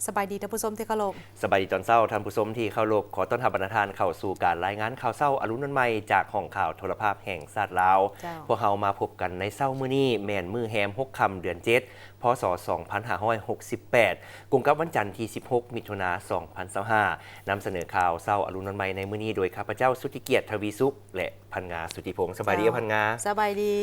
สบายดีท่านผู้ชมที่เคารพสบายดีตอนเช้าท่านผู้ชมที่เข้ารบขอต้อนรับบรรณาทานเข้าสู่การรายงานข่าวเช้าอรุณวันใหม่จากห้องข่าวโทรภาพแห่งชาติลาวพวกเรามาพบกันในเช้ามื้อนี้แม่นมื้อแฮม6 ค่ำเดือน7พศ2568กุมกับวันจันทร์ที่16มิถุนายน2025นำเสนอข่าวเช้าอรุณวันใหม่ในมื้อนี้โดยข้าพเจ้าสุทธิเกียรติทวีสุขและพันงาสุทธิพงศ์สบายดีพันงาสบายดี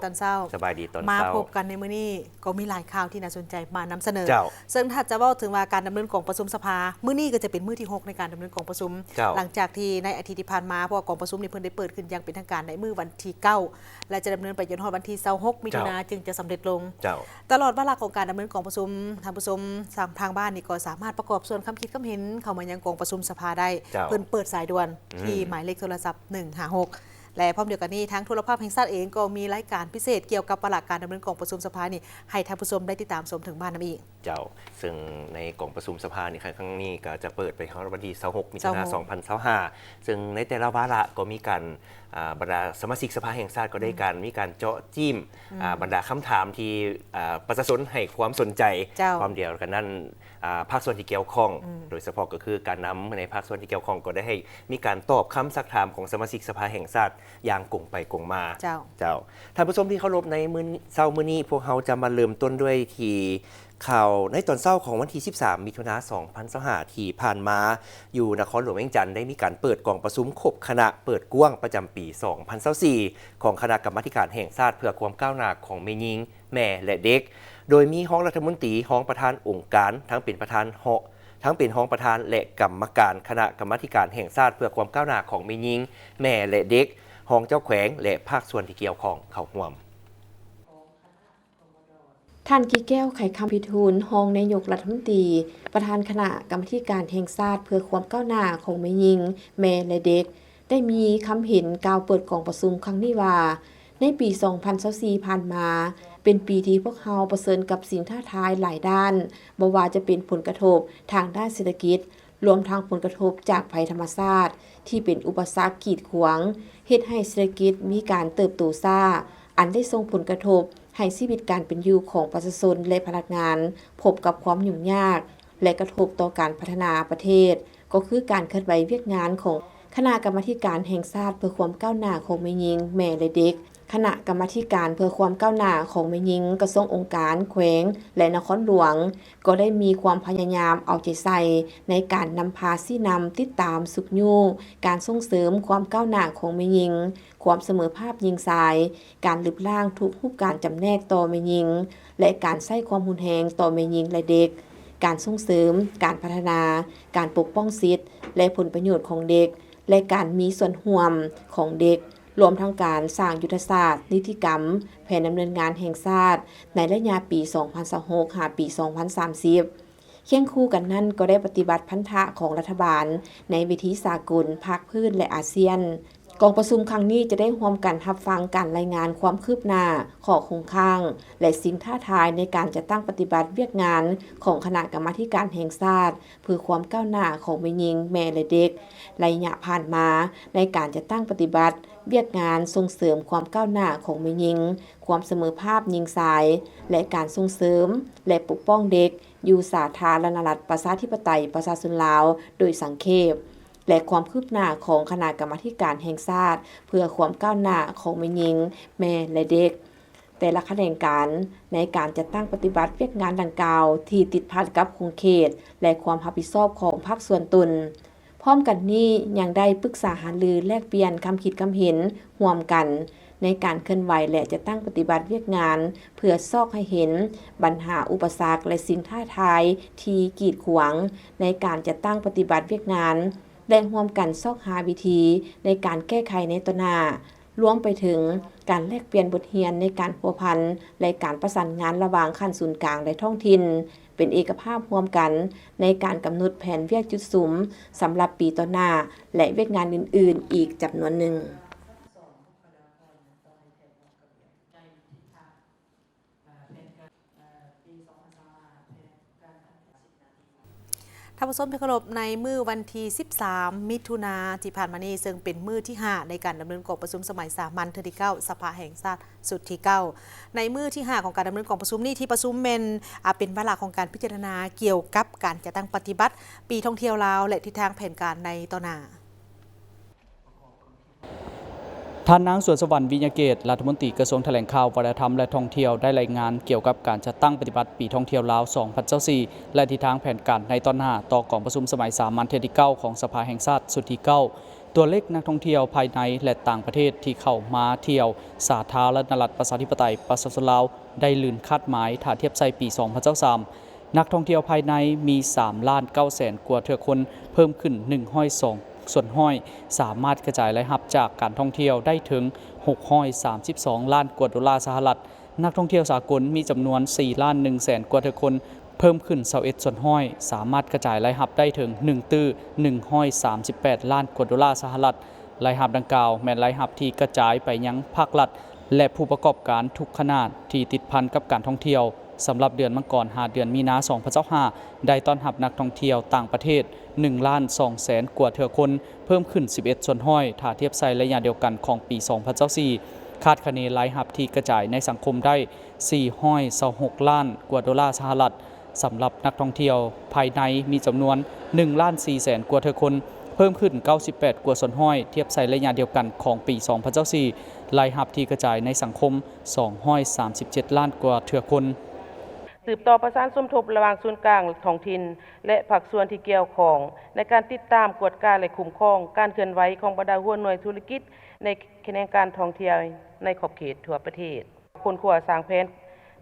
ตอนเช้าสบายดีตอนเช้ามาพบกันในมื้อนี้ก็มีหลายข่าวที่น่าสนใจมานำเสนอเจ้าซึ่งถ้าจะเว้าถึงว่าการดำเนินกองประชุมสภามื้อนี้ก็จะเป็นมื้อที่6ในการดำเนินกองประชุมหลังจากที่ในอาทิตย์ที่ผ่านมาเพราะว่ากองประชุมนี้เพิ่นได้เปิดขึ้นอย่างเป็นทางการในมื้อวันที่9และจะดำเนินไปจนถึงวันที่26มิถุนายนจึงจะสำเร็จลงตลอดเวลาของการดำเนินกองประชุมท่านผู้ชมทางบ้านนี่ก็สามารถประกอบส่วนความคิดความเห็นเข้ามายังกองประชุมสภาได้เพิ่นเปิดสายด่วนที่หมายเลขโทรศัพท์156และพร้อมเดียวกันนี้ทางโทรภาพแห่งชาติเองก็มีรายการพิเศษเกี่ยวกับประหลักการดำเนินกองประชุมสภานี่ให้ท่านผู้ชมได้ติดตามชมถึงบ้านนั่นเองเจ้าซึ่งในกองประชุมสภานี่ครั้งนี้ก็จะเปิดไปวันที่26มิถุนายน2025ซึ่งในแต่ละวาระก็มีการบรรดาสมาชิกสภาแห่งชาติก็ได้การมีการเจาะจิ้มบรรดาคำถามที่ประชาชนให้ความสนใจความเดียวกันนั้นภาคส่วนที่เกี่ยวข้องโดยเฉพาะก็คือการนำในภาคส่วนที่เกี่ยวข้องก็ได้ให้มีการตอบคำซักถามของสมาชิกสภาแห่งชาติอย่างกงไปกงมาเจ้าท่านผู้ชมที่เคารพในมื้อเช้ามื้อนี้พวกเราจะมาเริ่มต้นด้วยที่ข่าวในตอนเช้าของวันที่13มิถุนายน2025ที่ผ่านมาอยู่นครหลวงเวียงจันทร์ได้มีการเปิดกองประชุมครบคณะเปิดกว้างประจำปี2024ของคณะกรรมาธิการแห่งชาติเพื่อความก้าวหน้าของแม่หญิงแม่และเด็กโดยมีห้องรัฐมนตรีห้องประธานองค์การทั้งเป็นประธานทั้งเป็นห้องประธานและกรรมการคณะกรรมาธิการแห่งชาติเพื่อความก้าวหน้าของแม่หญิงแม่และเด็กห้องเจ้าแขวงและภาคส่วนที่เกี่ยวข้องเข้าร่วมท่านกิ๊กแก้วไข่คำพิทูลรองนายกรัฐมนตรีประธานคณะกรรมาธิการแห่งชาติเพื่อความก้าวหน้าของแม่หญิงแม่และเด็กได้มีคำเห็นกล่าวเปิดกองประชุมครั้งนี้ว่าในปี2024ผ่านมาเป็นปีที่พวกเราเผชิญกับสิ่งท้าทายหลายด้านบ่ว่าจะเป็นผลกระทบทางด้านเศรษฐกิจรวมทั้งผลกระทบจากภัยธรรมชาติที่เป็นอุปสรรคกีดขวางเฮ็ดให้เศรษฐกิจมีการเติบโตช้าอันได้ส่งผลกระทบให้ชีวิตการเป็นอยู่ของประชาชนและพนักงานพบกับความยุ่งยากและกระทบต่อการพัฒนาประเทศก็คือการเคลื่อนไหวเวียกงานของคณะกรรมาธิการแห่งชาติเพื่อความก้าวหน้าของแม่หญิงแม่และเด็กคณะกรรมาธิการเพื่อความก้าวหน้าของแม่หญิงกระทรวงองค์การแขวงและนครหลวงก็ได้มีความพยายามเอาใจใส่ในการนำพาชี้นำติดตามสุขยูการส่งเสริมความก้าวหน้าของแม่หญิงความเสมอภาคหญิงชายการลบล้างทุกรูปการจำแนกต่อแม่หญิงและการใช้ความรุนแรงต่อแม่หญิงและเด็กการส่งเสริมการพัฒนาการปกป้องสิทธิและผลประโยชน์ของเด็กและการมีส่วนร่วมของเด็กรวมทั้งการสร้างยุทธศาสตร์นิติกรรมแผนดำเนินงานแห่งชาติในระยะปี2026หาปี2030เคียงคู่กันนั้นก็ได้ปฏิบัติพันธะของรัฐบาลในวิธีสากลภาคพื้นและอาเซียนกองประชุมครั้งนี้จะได้ร่วมกันรับฟังการรายงานความคืบหน้าข้อคงค้างและสิ่งท้าทายในการจัดตั้งปฏิบัติเวียกงานของคณะกรรมาธิการแห่งชาติเพื่อความก้าวหน้าของแม่หญิงแม่และเด็กระยะผ่านมาในการจัดตั้งปฏิบัติเวียกงานส่งเสริมความก้าวหน้าของแม่หญิงความเสมอภาคหญิงชายและการส่งเสริมและปกป้องเด็กอยู่สาธารณรัฐประชาธิปไตยประชาชนลาวโดยสังเขปและความคืบหน้าของคณะกรรมาธิการแห่งชาติเพื่อความก้าวหน้าของแม่หญิงแม่และเด็กแต่ละแขนงการในการจัดตั้งปฏิบัติเวียกงานดังกล่าวที่ติดพันกับคงเขตและความรับผิดชอบของภาคส่วนตนพร้อมกันนี้ยังได้ปรึกษาหารือแลกเปลี่ยนความคิดความเห็นร่วมกันในการเคลื่อนไหวและจะตั้งปฏิบัติเวียกงานเพื่อซอกให้เห็นปัญหาอุปสรรคและสิ่งท้าทายที่กีดขวางในการจะตั้งปฏิบัติเวียกงานและร่วมกันซอกหาวิธีในการแก้ไขในต่อหน้ารวมไปถึงการแลกเปลี่ยนบทเรียนในการพัวพันและการประสานงานระหว่างขั้นศูนย์กลางและท้องถิ่นเป็นเอกภาพร่วมกันในการกำหนดแผนเวียกจุดสุมสำหรับปีต่อหน้าและเวียกงานอื่นๆอีกจำนวนหนึ่ง ท ท่านผู้ชมที่เคารพในมื้อวันที่ 13 มิถุนายนที่ผ่านมานี้ซึ่งเป็นมื้อที่ 5 ในการดำเนินกองประชุมสมัยสามัญเทื่อที่ 9 สภาแห่งชาติสุดที่ 9 ในมื้อที่ 5 ของการดำเนินกองประชุมนี้ที่ประชุมเป็นวาระของการพิจารณาเกี่ยวกับการจัดตั้งปฏิบัติปีท่องเที่ยวลาวและทิศทางแผนการในต่อหน้าท่านนางสวนสวรรค์วิญญาเกตรัฐมนตรีกระทรวงแถลงข่าววัฒนธรรมและท่องเที่ยวได้รายงานเกี่ยวกับการจัดตั้งปฏิบัติปีท่องเที่ยวลาว2024และทิศทางแผนการในตอนหน้าต่อกองประชุมสมัยสามัญเทื่อที่ 9 ของสภาแห่งชาติสุดที่ 9 ตัวเลขนักท่องเที่ยวภายในและต่างประเทศที่เข้ามาเที่ยวสาธารณรัฐประชาธิปไตยประชาชนลาวได้ลื่นคาดหมายถ้าเทียบใส่ปี2023นักท่องเที่ยวภายในมี3,900,000 กว่าเทื่อคนเพิ่มขึ้น102ส่วนห้อยสามารถกระจายรายรับจากการท่องเที่ยวได้ถึง632ล้านกว่าดอลลาร์สหรัฐนักท่องเที่ยวสากลมีจำนวน4ล้าน1แสนกว่าคนเพิ่มขึ้น21ส่วนห้อยสามารถกระจายรายรับได้ถึง138ล้านกว่าดอลลาร์สหรัฐรายรับดังกล่าวแม้นรายรับที่กระจายไปยังภาครัฐและผู้ประกอบการทุกขนาดที่ติดพันกับการท่องเที่ยวสำหรับเดือนมังกรเดือนมีนา2025ได้ต้อนรับนักท่องเที่ยวต่างประเทศ1,200,000 กว่าเทื่อคนเพิ่มขึ้น11ส่วนห้อยถ้าเทียบใส่ระยะเดียวกันของปี2024คาดคะเนรายรับที่กระจายในสังคมได้426ล้านกว่าดอลลาร์สหรัฐสำหรับนักท่องเที่ยวภายในมีจำนวน1,400,000 กว่าเทื่อคนเพิ่มขึ้น98กว่าส่วนห้อยเทียบใส่ระยะเดียวกันของปี2024รายรับที่กระจายในสังคม237ล้านกว่าเทื่อคนสืบต่อประสานสมทบระหว่างส่วนกลางท้องถิ่นและภาคส่วนที่เกี่ยวข้องในการติดตามกวดการและคุ้มครองการเคลื่อนไหวของบรรดาหัวหน่วยธุรกิจในแขนงการท่องเที่ยวในขอบเขตทั่วประเทศคนขวาสร้างแผน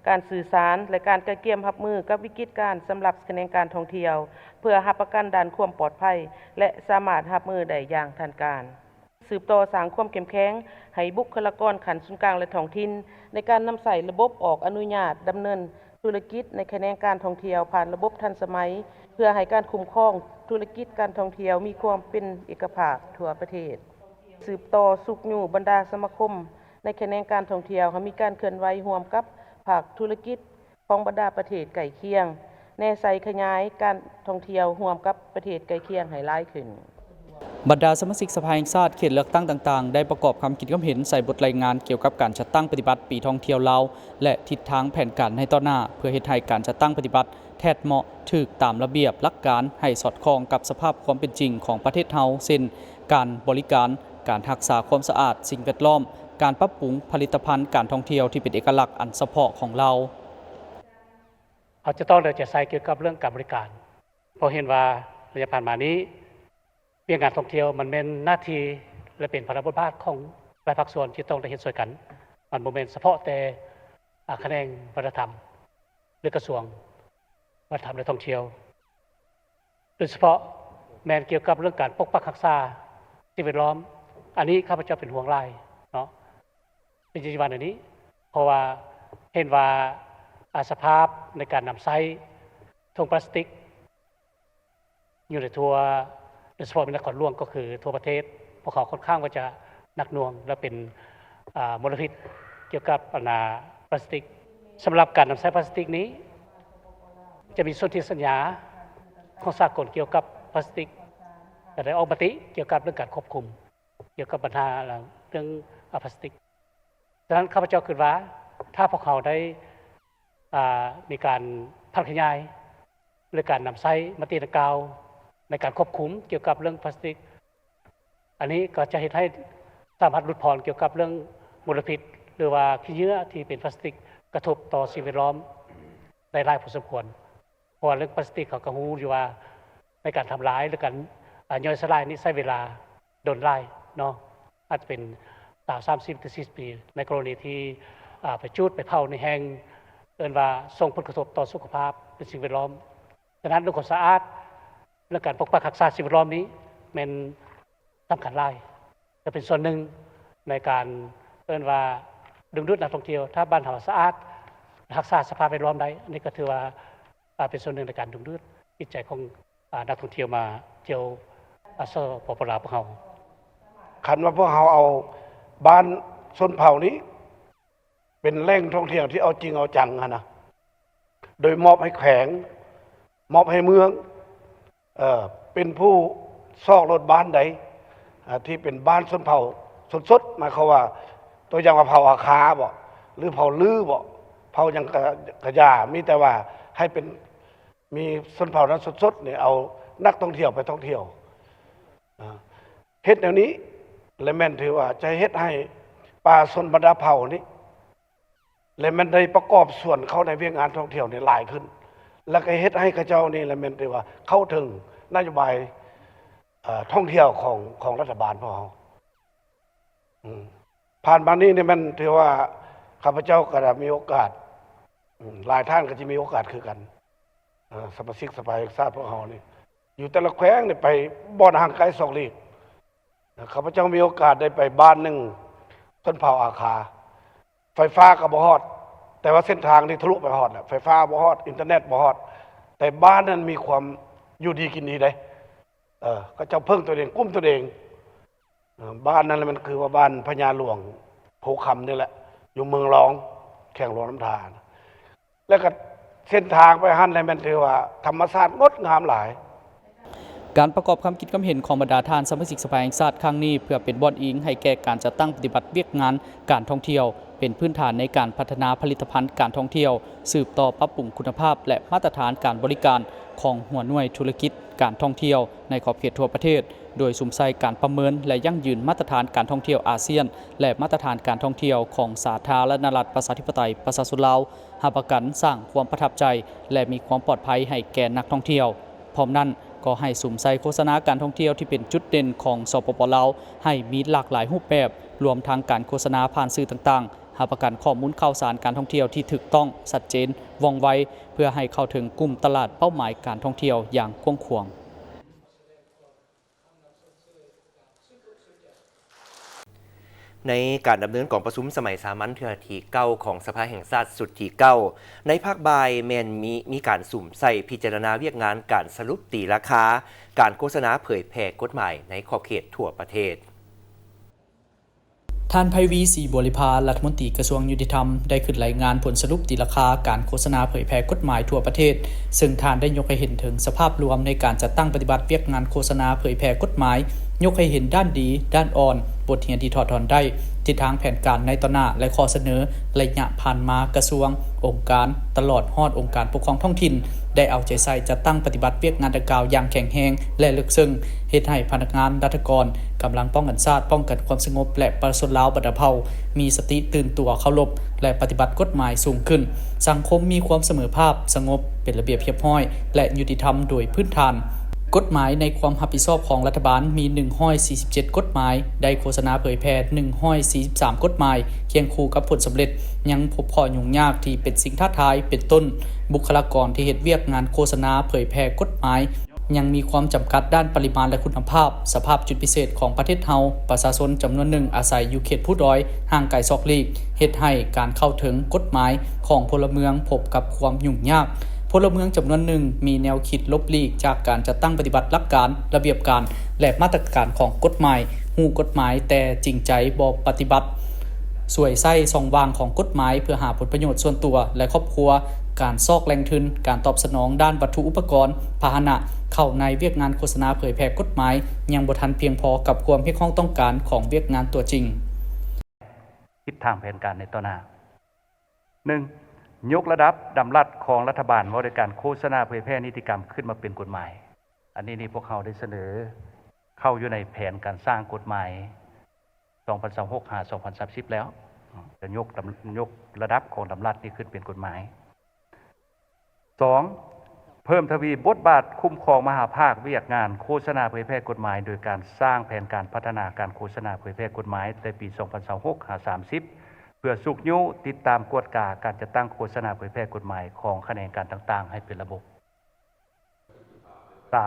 การสื่อสารและการกระเกียมรับมือกับวิกฤตการณ์สำหรับแขนงการท่องเที่ยวเพื่อรับประกันด้านความปลอดภัยและสามารถรับมือได้อย่างทันการสืบต่อสร้างความเข้มแข็งให้บุคลากรขันศูนย์กลางและท้องถิ่นในการนำใส่ระบบออกอนุญาตดำเนินธุรกิจในแขนงการท่องเที่ยวผ่านระบบทันสมัยเพื่อให้การคุ้มครองธุรกิจการท่องเที่ยวมีความเป็นเอกภาพทั่วประเทศสืบต่อสุขอยู่บรรดาสมาคมในแขนงการท่องเที่ยวให้มีการเคลื่อนไหวร่วมกับภาคธุรกิจของบรรดาประเทศใกล้เคียงแนใส่ขยายการท่องเที่ยวร่วมกับประเทศใกล้เคียงให้หลายขึ้นบรรดาสมาชิกสภาแห่งชาติเขตเลือกตั้งต่างๆได้ประกอบความคิดความเห็นใส่บทรายงานเกี่ยวกับการจัดตั้งปฏิบัติปีท่องเที่ยวลาวและทิศทางแผนการในต่อหน้าเพื่อเฮ็ดให้การจัดตั้งปฏิบัติแทดเหมาะถูกตามระเบียบหลักการให้สอดคล้องกับสภาพความเป็นจริงของประเทศเฮาเช่นการบริการการรักษาความสะอาดสิ่งแวดล้อมการปรับปรุงผลิตภัณฑ์การท่องเที่ยวที่เป็นเอกลักษณ์อันเฉพาะของเราเอาจะต้องจะใส่เกี่ยวกับเรื่องการบริการเพราะเห็นว่าระยะผ่านมานี้เรื่องการท่องเที่ยวมันเป็นหน้าที่และเป็นภาระบทบาทของหลายภาคส่วนที่ต้องได้เฮ็ดช่วยกันมันบ่แม่นเฉพาะแต่แขนงวัฒนธรรมหรือกระทรวงวัฒนธรรมและท่องเที่ยวโดยเฉพาะแม่นเกี่ยวกับเรื่องการปกปักรักษาสิ่งแวดล้อมอันนี้ข้าพเจ้าเป็นห่วงหลายเนาะในปัจจุบันนี้เพราะว่าเห็นว่าสภาพในการนำใช้ถุงพลาสติกอยู่ในทั่วโดยเฉพาะในนครหลวงก็คือทั่วประเทศพวกเขาค่อนข้างว่าจะหนักหน่วงและเป็นมลพิษเกี่ยวกับพลาสติกสำหรับการนำใช้พลาสติกนี้จะมีสนธิสัญญาของสากลเกี่ยวกับพลาสติกแต่ได้ออกมติเกี่ยวกับเรื่องการควบคุมเกี่ยวกับปัญหาเรื่องพลาสติกดังนั้นข้าพเจ้าคิดว่าถ้าพวกเขาได้มีการพัฒนาหรือการนำใช้มติดังกล่าวในการควบคุมเกี่ยวกับเรื่องพลาสติกอันนี้ก็จะเห็นให้สามารถลดพรเกี่ยวกับเรื่องมลพิษหรือว่าขี้เยื่อที่เป็นพลาสติกกระทบต่อสิ่งแวดล้อมได้หลายพอสมควรเพราะเรื่องพลาสติกเขาก็รู้อยู่ว่าในการทำลายหรือการย่อยสลายนี้ใช้เวลาโดนไล่เนาะอาจจะเป็น30-40 ปีในกรณีที่ไปจุดไปเผาในแห้งเอิ้นว่าส่งผลกระทบต่อสุขภาพเป็นสิ่งแวดล้อมฉะนั้นเรื่องความสะอาดและการปกปักรักษาสิ่งแวดล้อมนี้เป็นสำคัญหลายจะเป็นส่วนหนึ่งในการเอิ้นว่าดึงดูดนักท่องเที่ยวถ้าบ้านเราสะอาดรักษาสภาพแวดล้อมได้อันนี้ก็ถือว่าเป็นส่วนหนึ่งในการดึงดูดจิตใจของนักท่องเที่ยวมาเที่ยวสปป.ลาวพวกเราคันว่าพวกเราเอาบ้านชนเผ่านี้เป็นแหล่งท่องเที่ยวที่เอาจริงเอาจังนะโดยมอบให้แขวงมอบให้เมือง เป็นผู้ซอกรถบ้านใดที่เป็นบ้านชนเผ่าสดๆหมายความว่าตัวอย่างว่าเผ่าอาคาบ่หรือเผ่าลือบ่เผ่ายังกระยามีแต่ว่าให้เป็นมีชนเผ่านั้นสดๆเนี่ยเอานักท่องเที่ยวไปท่องเที่ยวเฮ็ดแนวนี้และแม่นถือว่าจะเฮ็ดให้ป่าชนบรรดาเผ่านี้และมันได้ประกอบส่วนเข้าในเวียงงานท่องเที่ยวเนี่ยหลายขึ้นแล้วก็เฮ็ดให้ข้าเจ้านี่และแม่นถือว่าเข้าถึงนโยบายท่องเที่ยวของรัฐบาลพวกเราผ่านมานี้เนี่ยมันถือว่าข้าพเจ้าก็ได้มีโอกาสหลายท่านก็จะมีโอกาสคือกันสมาชิกสภาแห่งชาติพวกเรานี่อยู่แต่ละแขวงเนี่ยไปบ่อนห่างไกล2 ลี้ข้าพเจ้ามีโอกาสได้ไปบ้านหนึ่งต้นเผาอาคาไฟฟ้าก็บ่ฮอดแต่ว่าเส้นทางนี่ทะลุไปฮอดแหละไฟฟ้าบ่ฮอดอินเทอร์เน็ตบ่ฮอดแต่บ้านนั้นมีความอยู่ดีกินดีได้ก็เจ้าเพิ่งตัวเองกุ้มตัวเองบ้านนั้นมันคือว่าบ้านพญาหลวงโพคำนี่แหละอยู่เมืองรองแข่งหลวงน้ำทานแล้วก็เส้นทางไปหันอะไรมันถือว่าธรรมชาติงดงามหลายการประกอบความคิดความเห็นของบรรดาท่านสมาชิกสภาแห่งชาติครั้งนี้เพื่อเป็นบอนอิงให้แก่การจัดตั้งปฏิบัติเวียกงานการท่องเที่ยวเป็นพื้นฐานในการพัฒนาผลิตภัณฑ์การท่องเที่ยวสืบต่อปรับปรุงคุณภาพและมาตรฐานการบริการของหัวหน่วยธุรกิจการท่องเที่ยวในขอบเขตทั่วประเทศโดยสุมใส่การประเมินและยั่งยืนมาตรฐานการท่องเที่ยวอาเซียนและมาตรฐานการท่องเที่ยวของสาธารณรัฐประชาธิปไตยประชาชนลาวหาประกันสร้างความประทับใจและมีความปลอดภัยให้แก่นักท่องเที่ยวพร้อมนั้นก็ให้สุมใส่โฆษณาการท่องเที่ยวที่เป็นจุดเด่นของสปป.ลาวให้มีหลากหลายรูปแบบรวมทั้งการโฆษณาผ่านสื่อต่างๆหาประกันข้อมูลข่าวสารการท่องเที่ยวที่ถูกต้องชัดเจนว่องไวเพื่อให้เข้าถึงกลุ่มตลาดเป้าหมายการท่องเที่ยวอย่างกว้างขวางในการดำเนินกองประชุมสมัยสามัญเทื่อที่9ของสภาแห่งชาติสุดที่9ในภาคบ่ายแมนมีการสุ่มใส่พิจารณาเวียกงานการสรุปตีราคาการโฆษณาเผยแพร่กฎหมายในขอบเขตทั่วประเทศท่านไพวีศรีบริพารัฐมนตรีกระทรวงยุติธรรมได้ขึ้นรายงานผลสรุปตีราคาการโฆษณาเผยแพร่กฎหมายทั่วประเทศซึ่งท่านได้ยกให้เห็นถึงสภาพรวมในการจัดตั้งปฏิบัติเวียกงานโฆษณาเผยแพร่กฎหมายยกให้เห็นด้านดีด้านอ่อนบทเรียนที่ถอดถอนได้ทิศทางแผนการในต่อหน้าและข้อเสนอระยะผ่านมากระทรวงองค์การตลอดฮอดองค์การปกครองท้องถิ่นได้เอาใจใส่จัดตั้งปฏิบัติเวียกงานดังกล่าวอย่างแข็งแรงและลึกซึ้งเฮ็ดให้พนักงานรัฐกรกำลังป้องกันชาติป้องกันความสงบและประชาชนลาวบัดเผามีสติตื่นตัวเคารพและปฏิบัติกฎหมายสูงขึ้นสังคมมีความเสมอภาคสงบเป็นระเบียบเรียบร้อยและยุติธรรมโดยพื้นฐานกฎหมายในความรับผิดชอบของรัฐบาลมี147กฎหมายได้โฆษณาเผยแพร่143กฎหมายเคียงคู่กับผลสำเร็จยังพบข้อยุ่งยากที่เป็นสิ่งท้าทายเป็นต้นบุคลากรที่เฮ็ดเวียกงานโฆษณาเผยแพร่กฎหมายยังมีความจำกัดด้านปริมาณและคุณภาพสภาพจุดพิเศษของประเทศเฮาประชาชนจำนวนหนึ่งอาศัยอยู่เขตผู้ด้อยห่างไกลซอกลีกเฮ็ดให้การเข้าถึงกฎหมายของพลเมืองพบกับความยุ่งยากพลเมืองจำนวนหนึ่งมีแนวคิดลบหลีกจากการจัดตั้งปฏิบัติหลักการระเบียบการและมาตรการของกฎหมายฮู้กฎหมายแต่จริงใจบ่ปฏิบัติสวยไส้ช่องว่างของกฎหมายเพื่อหาผลประโยชน์ส่วนตัวและครอบครัวการซอกแหล่งทุนการตอบสนองด้านวัตถุอุปกรณ์พาหนะเข้าในเวียกงานโฆษณาเผยแพร่กฎหมายยังบ่ทันเพียงพอกับความเรียกร้องต้องการของเวียกงานตัวจริงทิศทางแผนการในต่อหน้า 1. ยกระดับดำรัสของรัฐบาลว่าด้วยการโฆษณาเผยแพร่นิติกรรมขึ้นมาเป็นกฎหมายอันนี้พวกเขาได้เสนอเข้าอยู่ในแผนการสร้างกฎหมาย2026-2030แล้วจะยกระดับของดำรัสนี้ขึ้นเป็นกฎหมาย 2. เพิ่มทวีบทบาทคุ้มครองมหาภาคเวียกงานโฆษณาเผยแพร่กฎหมายโดยการสร้างแผนการพัฒนาการโฆษณาเผยแพร่กฎหมายในปี2026-30เพื่อสุกยุติดตามกวดกาการจัดตั้งโฆษณาเผยแพร่กฎหมายของแขนงการต่างๆให้เป็นระบบ 3.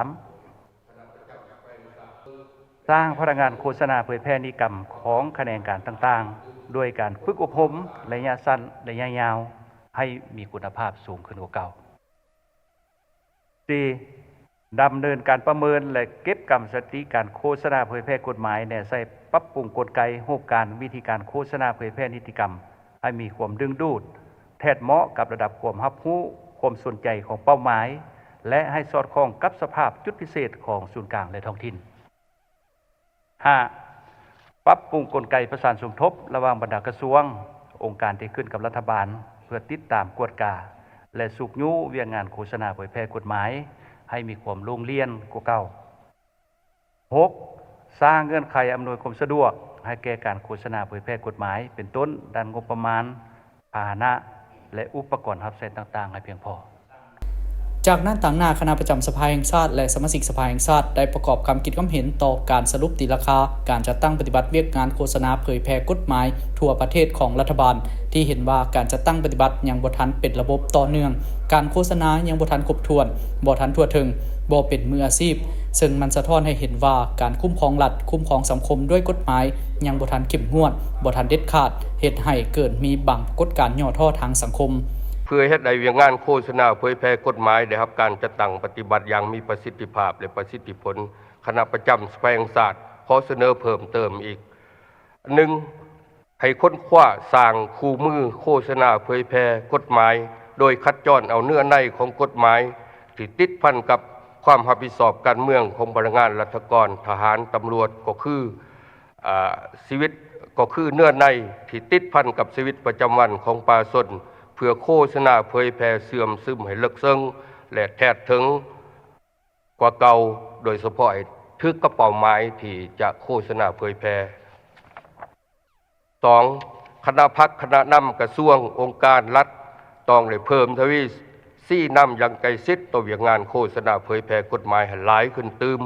สร้างพนักงานโฆษณาเผยแพร่นิติกรรมของแขนงการต่างๆด้วยการฝึกอบรมระยะสั้นระยะยาวให้มีคุณภาพสูงขึ้นกว่าเก่า 4. ดำเนินการประเมินและเก็บกรรมสถิติการโฆษณาเผยแพร่กฎหมายและใส่ปรับปรุงกลไกรูปการวิธีการโฆษณาเผยแพร่นิติกรรมให้มีความดึงดูดแทดเหมาะกับระดับความรับรู้ความสนใจของเป้าหมาย และให้สอดคล้องกับสภาพจุดพิเศษของศูนย์กลางและท้องถิ่น 5. ปรับปรุงกลไกประสานสมทบระหว่างบรรดากระทรวงองค์การที่ขึ้นกับรัฐบาลเพื่อติดตามกวดกาและสูบยุเวียงงานโฆษณาเผยแพร่กฎหมายให้มีความโล่งเลี่ยนกว่าเก่า 6. สร้างเงื่อนไขอำนวยความสะดวกให้แก่การโฆษณาเผยแพร่กฎหมายเป็นต้นด้านงบประมาณพาหนะและอุปกรณ์รับใช้ต่างๆให้เพียงพอ จากนั้นต่างหน้าคณะประจำสภาแห่งชาติและสมาชิกสภาแห่งชาติได้ประกอบคำคิดความเห็นต่อการสรุปตีราคาการจัดตั้งปฏิบัติเวียกงานโฆษณาเผยแพร่กฎหมายทั่วประเทศของรัฐบาลที่เห็นว่าการจัดตั้งปฏิบัติยังบ่ทันเป็นระบบต่อเนื่องการโฆษณายังบ่ทันครบถ้วนบ่ทันทั่วถึงบ่เป็นมืออาชีพซึ่งมันสะท้อนให้เห็นว่าการคุ้มครองรัฐคุ้มครองสังคมด้วยกฎหมายยังบ่ทันเข้มงวดบ่ทันเด็ดขาดเฮ็ดให้เกิดมีบางปรากฏการณ์ย่อท้อทางสังคมเพื่อเฮ็ดให้เวียงงานโฆษณาเผยแพร่กฎหมายได้รับการจัดตั้งปฏิบัติอย่างมีประสิทธิภาพและประสิทธิผลคณะประจำสภาแห่งชาติขอเสนอเพิ่มเติมอีก 1. ให้ค้นคว้าสร้างคู่มือโฆษณาเผยแพร่กฎหมายโดยคัดย้อนเอาเนื้อในของกฎหมายที่ติดพันกับความรับผิดชอบการเมืองของพนักงานราชการทหารตำรวจก็คือชีวิตก็คือเนื้อในที่ติดพันกับชีวิตประจำวันของประชาชนเพื่อโฆษณาเผยแพร่เสื่อมซึมให้ลึกซึ้งและแท้ถึงกว่าเก่าโดยเฉพาะทึกกระเป๋าไม้ที่จะโฆษณาเผยแพร่ 2. คณะพรรคคณะนำกระทรวงองค์การรัฐต้องได้เพิ่มทวีซี่นำอย่างไกลชิดต่อเวียงงานโฆษณาเผยแพร่กฎหมายให้หลายขึ้นตืม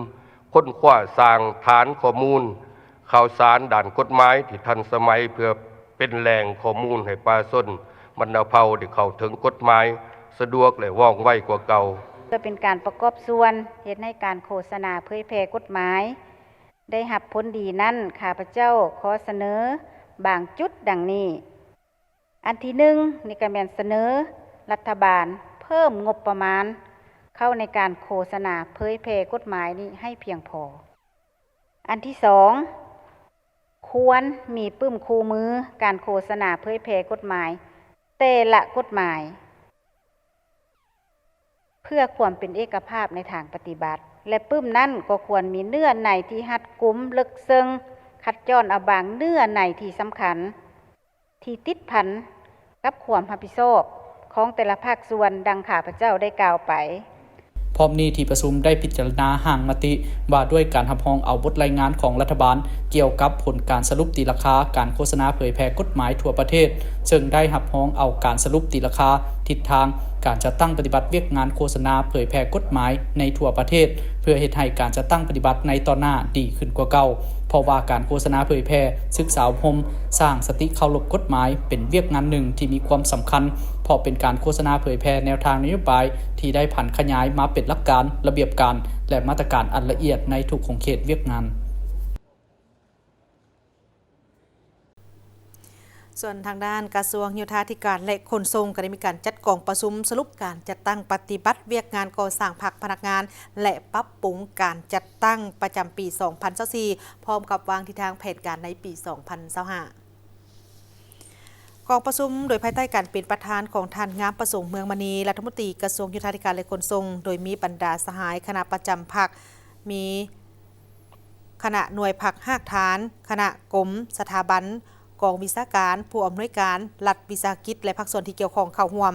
ค้นคว้าสร้างฐานข้อมูลข่าวสารด้านกฎหมายที่ทันสมัยเพื่อเป็นแหล่งข้อมูลให้ประชาชนบรรดาเผ่าได้เข้าถึงกฎหมายสะดวกและว่องไวกว่าเก่าจะเป็นการประกอบส่วนเฮ็ดให้การโฆษณาเผยแพร่กฎหมายได้รับผลดีนั้นข้าพเจ้าขอเสนอบางจุดดังนี้อันที่1นี่ก็แม่นเสนอรัฐบาลเพิ่มงบประมาณเข้าในการโฆษณาเผยแพร่กฎหมายนี้ให้เพียงพออันที่2ควรมีปึ้มคู่มือการโฆษณาเผยแพร่กฎหมายแต่ละกฎหมายเพื่อความเป็นเอกภาพในทางปฏิบัติและปึ้มนั้นก็ควรมีเนื้อในที่รัดกุมลึกซึ้งคัดย้อนเอาบางเนื้อในที่สำคัญที่ติดพันกับความรับผิดชอบของแต่ละภาคส่วนดังข้าพเจ้าได้กล่าวไปพร้อมนี้ที่ประชุมได้พิจารณาห่างมติว่าด้วยการรับรองเอาบทรายงานของรัฐบาลเกี่ยวกับผลการสรุปตีราคาการโฆษณาเผยแพร่กฎหมายทั่วประเทศซึ่งได้รับรองเอาการสรุปตีราคาทิศทางการจัดตั้งปฏิบัติเวียกงานโฆษณาเผยแพร่กฎหมายในทั่วประเทศเพื่อเฮ็ดให้การจัดตั้งปฏิบัติในต่อหน้าดีขึ้นกว่าเก่าเพราะว่าการโฆษณาเผยแพร่ศึกษาอบรมสร้างสติเคารพกฎหมายเป็นเวียกงานหนึ่งที่มีความสำคัญเพราะเป็นการโฆษณาเผยแพร่แนวทางนโยบายที่ได้ผันขยายมาเป็นหลักการระเบียบการและมาตรการอันละเอียดในทุกของเขตเวียกงานส่วนทางด้านกระทรวงโยธาธิการและขนส่งก็ได้มีการจัดกองประชุมสรุปการจัดตั้งปฏิบัติเวียกงานก่อสร้างพักพนักงานและปรับปรุงการจัดตั้งประจำปี 2024 พร้อมกับวางทิศทางแผนการในปี 2025 กองประชุมโดยภายใต้การเป็นประธานของท่านงามประสงค์เมืองมณีรัฐมนตรีกระทรวงโยธาธิการและขนส่งโดยมีบรรดาสหายคณะประจำพรรคมีคณะหน่วยพรรคภาคฐานคณะกรมสถาบันกองวิชาการผู้อำนวยการรัฐวิสาหกิจและภาคส่วนที่เกี่ยวข้องเข้าร่วม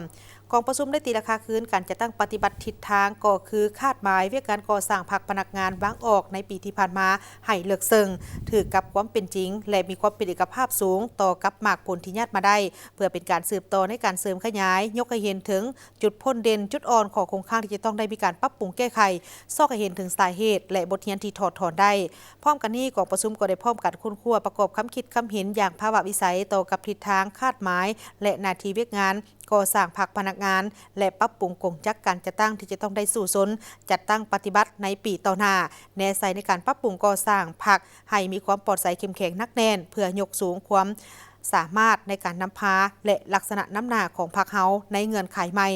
กองประชุมได้ตีราคาคืนการจัดตั้งปฏิบัติทิศทางก็คือคาดหมายเวียกการก่อสร้างพักพนักงานวางออกในปีที่ผ่านมาให้เลิกเซิงถือกับความเป็นจริงและมีความเป็นเอกภาพสูงต่อกับหมากผลที่ญาติมาได้เพื่อเป็นการสืบต่อในการเสริมขยายยกให้เห็นถึงจุดพ้นเด่นจุดอ่อนของโครงสร้างที่จะต้องได้มีการปรับปรุงแก้ไขซอกให้เห็นถึงสาเหตุและบทเรียนที่ถอดถอนได้พร้อมกันนี้กองประชุมก็ได้พร้อมกันคุ้นคั่วประกอบคำคิดคำเห็นอย่างภาวะวิสัยต่อกับทิศทางคาดหมายและหน้าที่เวียกงานก่อสร้างพักพนักงานและปรับปรุงกงจักการจัดตั้งที่จะต้องได้สู่สนจัดตั้งปฏิบัติในปีต่อหน้าแนวใส่ในการปรับปรุงก่อสร้างพักให้มีความปลอดภัยเข้มแข็งนักแน่นเพื่อยกสูงความสามารถในการนำพาและลักษณะน้ำหนักของพักเฮาในเงื่อนไขใหม่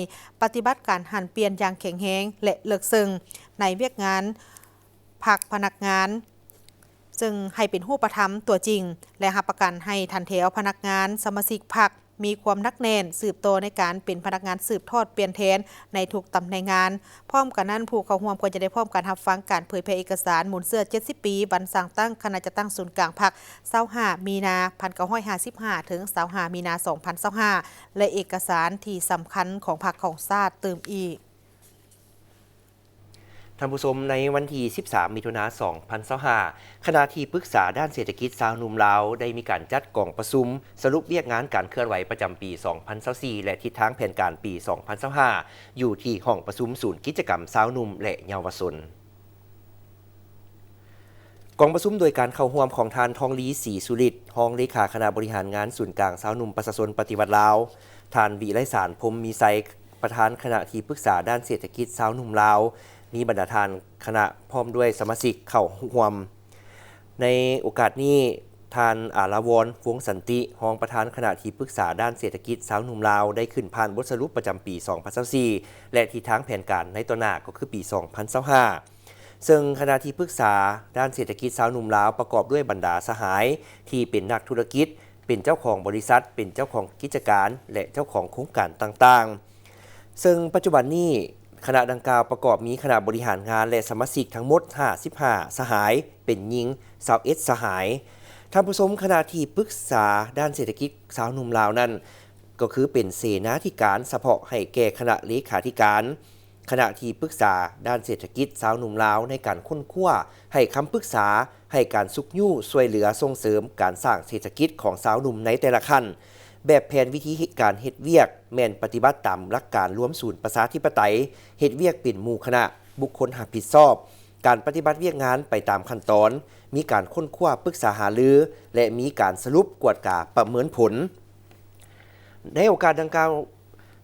ปฏิบัติการหันเปลี่ยนอย่างแข็งแรงและเลิกซึ้งในเวียกงานพักพนักงานซึ่งให้เป็นผู้ประทับตัวจริงและรับประกันให้ทันแถวพนักงานสมาชิกพรรค มีความนักแน่นสืบโตในการเป็นพนักงานสืบทอดเปลี่ยนแทนในทุกตำแหน่งงานพร้อมกันนั้นผู้เข้าร่วมควรจะได้พร้อมการรับฟังการเผยแพร่เอกสารหมุนเสื้อ70 ปีวันสร้างตั้งคณะจัดตั้งศูนย์กลางพรรค25 มีนา1955ถึง25 มีนา2025และเอกสารที่สำคัญของพรรคของชาติเติมอีกท่านผู้ชมในวันที่ 13 มิถุนายน 2025 คณะที่ปรึกษาด้านเศรษฐกิจชาวหนุ่มลาวได้มีการจัดกล่องประชุมสรุปเรียกงานการเคลื่อนไหวประจำปี 2024 และทิศทางแผนการปี 2025 อยู่ที่ห้องประชุมศูนย์กิจกรรมชาวหนุ่มและเยาวชนกองประชุมโดยการเข้าร่วมของทานทองลีศรีสุริตรองเลขาคณะบริหารงานศูนย์กลางชาวหนุ่มประชาชนปฏิวัติลาวทานวิไลสารพรหมมีไซประธานคณะที่ปรึกษาด้านเศรษฐกิจชาวหนุ่มลาวมีบรรดาทานคณะพร้อมด้วยสมาชิกเข้าร่วมในโอกาสนี้ทานอาลาวรวงสันติรองประธานคณะที่ปรึกษาด้านเศรษฐกิจชาวหนุ่มลาวได้ขึ้นผ่านบทสรุปประจำปี 2024 และทิศทางแผนการในตัวหน้าก็คือปี 2025 ซึ่งคณะที่ปรึกษาด้านเศรษฐกิจชาวหนุ่มลาวประกอบด้วยบรรดาสหายที่เป็นนักธุรกิจเป็นเจ้าของบริษัทเป็นเจ้าของกิจการและเจ้าของโครงการต่างๆซึ่งปัจจุบันนี้คณะดังกล่าวประกอบมีคณะบริหารงานและสมาชิกทั้งหมด55สหายเป็นหญิง21สหายท่านผู้ชมคณะที่ปรึกษาด้านเศรษฐกิจชาวหนุ่มลาวนั้นก็คือเป็นเสนาธิการเฉพาะให้แก่คณะเลขาธิการคณะที่ปรึกษาด้านเศรษฐกิจชาวหนุ่มลาวในการค้นคว้าให้คำปรึกษาให้การสุกยู่ช่วยเหลือส่งเสริมการสร้างเศรษฐกิจของชาวหนุ่มในแต่ละขั้นแบบแผนวิธีการเฮ็ดเวียกแม่นปฏิบัติตามหลักการรวมศูนย์ประชาธิปไตยเฮ็ดเวียกเป็นหมู่คณะบุคคลรับผิดชอบการปฏิบัติเวียกงานไปตามขั้นตอนมีการค้นคว้าปรึกษาหารือและมีการสรุปกวดกาประเมินผลในโอกาสดังกล่าว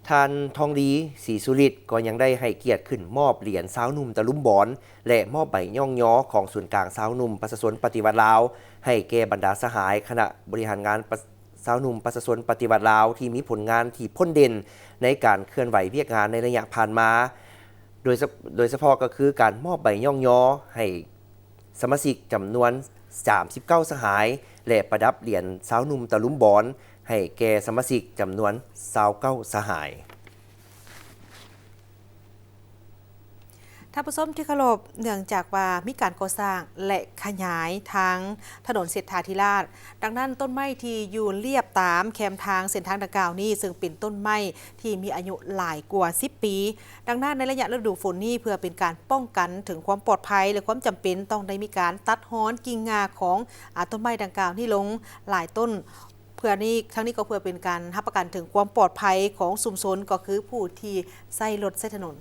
ทานทองดีศรีสุริตรก็ยังได้ให้เกียรติขึ้นมอบเหรียญสาวหนุ่มตะลุมบอนและมอบใบย่องย้อของศูนย์กลางสาวหนุ่มประชาชนปฏิวัติลาวให้แก่บรรดาสหายคณะบริหารงานสาวหนุ่มประชาชนปฏิวัติลาวที่มีผลงานที่พ้นเด่นในการเคลื่อนไหวเวียกงานในระยะผ่านมาโดยเฉพาะก็คือการมอบใบย่องย้อให้สมาชิกจำนวน39สหายและประดับเหรียญสาวหนุ่มตะลุมบอนให้แก่สมาชิกจำนวน29สหายท่านผู้ชมที่เคารพเนื่องจากว่ามีการก่อสร้างและขยายทางถนนเศรษฐาธิราชดังนั้นต้นไม้ที่อยู่เรียบตามแคมทางเส้นทางดังกล่าวนี้ซึ่งเป็นต้นไม้ที่มีอายุหลายกว่า10 ปีดังนั้นในระยะฤดูฝนนี้เพื่อเป็นการป้องกันถึงความปลอดภัยและความจำเป็นต้องได้มีการตัดฮ้อนกิ่งงาของต้นไม้ดังกล่าวนี้ลงหลายต้นเพื่อนี้ทั้งนี้ก็เพื่อเป็นการรับประกันถึงความปลอดภัยของชุมชนก็คือผู้ที่ใช้รถใช้ถนน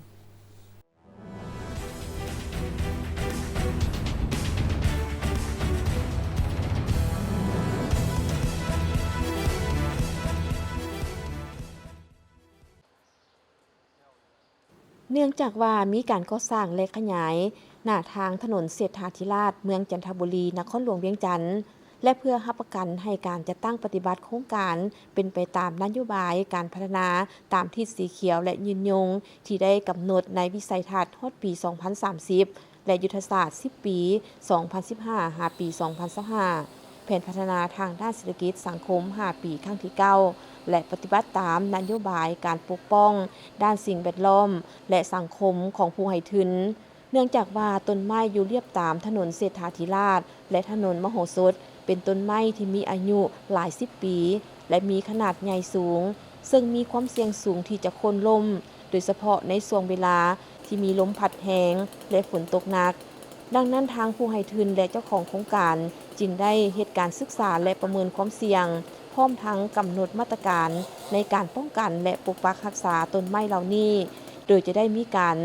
เนื่องจากว่ามีการก่อสร้างและขยายหน้าทางถนนเศรษฐาธิราชเมืองจันทบุรีนครหลวงเวียงจันทน์และเพื่อรับประกันให้การจัดตั้งปฏิบัติโครงการเป็นไปตามนโยบายการพัฒนาตามทิศสีเขียวและยืนยงที่ได้กำหนดในวิสัยทัศน์ฮอดปี 2030 และยุทธศาสตร์ 10 ปี 2015 หาปี 2025 แผนพัฒนาทางด้านเศรษฐกิจสังคม 5 ปีครั้งที่ 9 และปฏิบัติตามนโยบายการปกป้องด้านสิ่งแวดล้อมและสังคมของผู้ให้ทุนเนื่องจากว่าต้นไม้อยู่เรียบตามถนนเศรษฐาธิราชและถนนมโหสถเป็นต้นไม้ที่มีอายุหลาย10 ปีและมีขนาดใหญ่สูงซึ่งมีความเสี่ยงสูงที่จะโค่นล่มโดยเฉพาะในช่วงเวลาที่มีลมพัดแรงและฝนตกหนักดังนั้นทางผู้ให้ทุนและเจ้าของโครงการจึงได้เหตุการศึกษาและประเมินความเสี่ยงพร้อมทั้งกำหนดมาตรการในการป้องกันและปกปักรักษาต้นไม้เหล่านี้โดยจะได้มีการ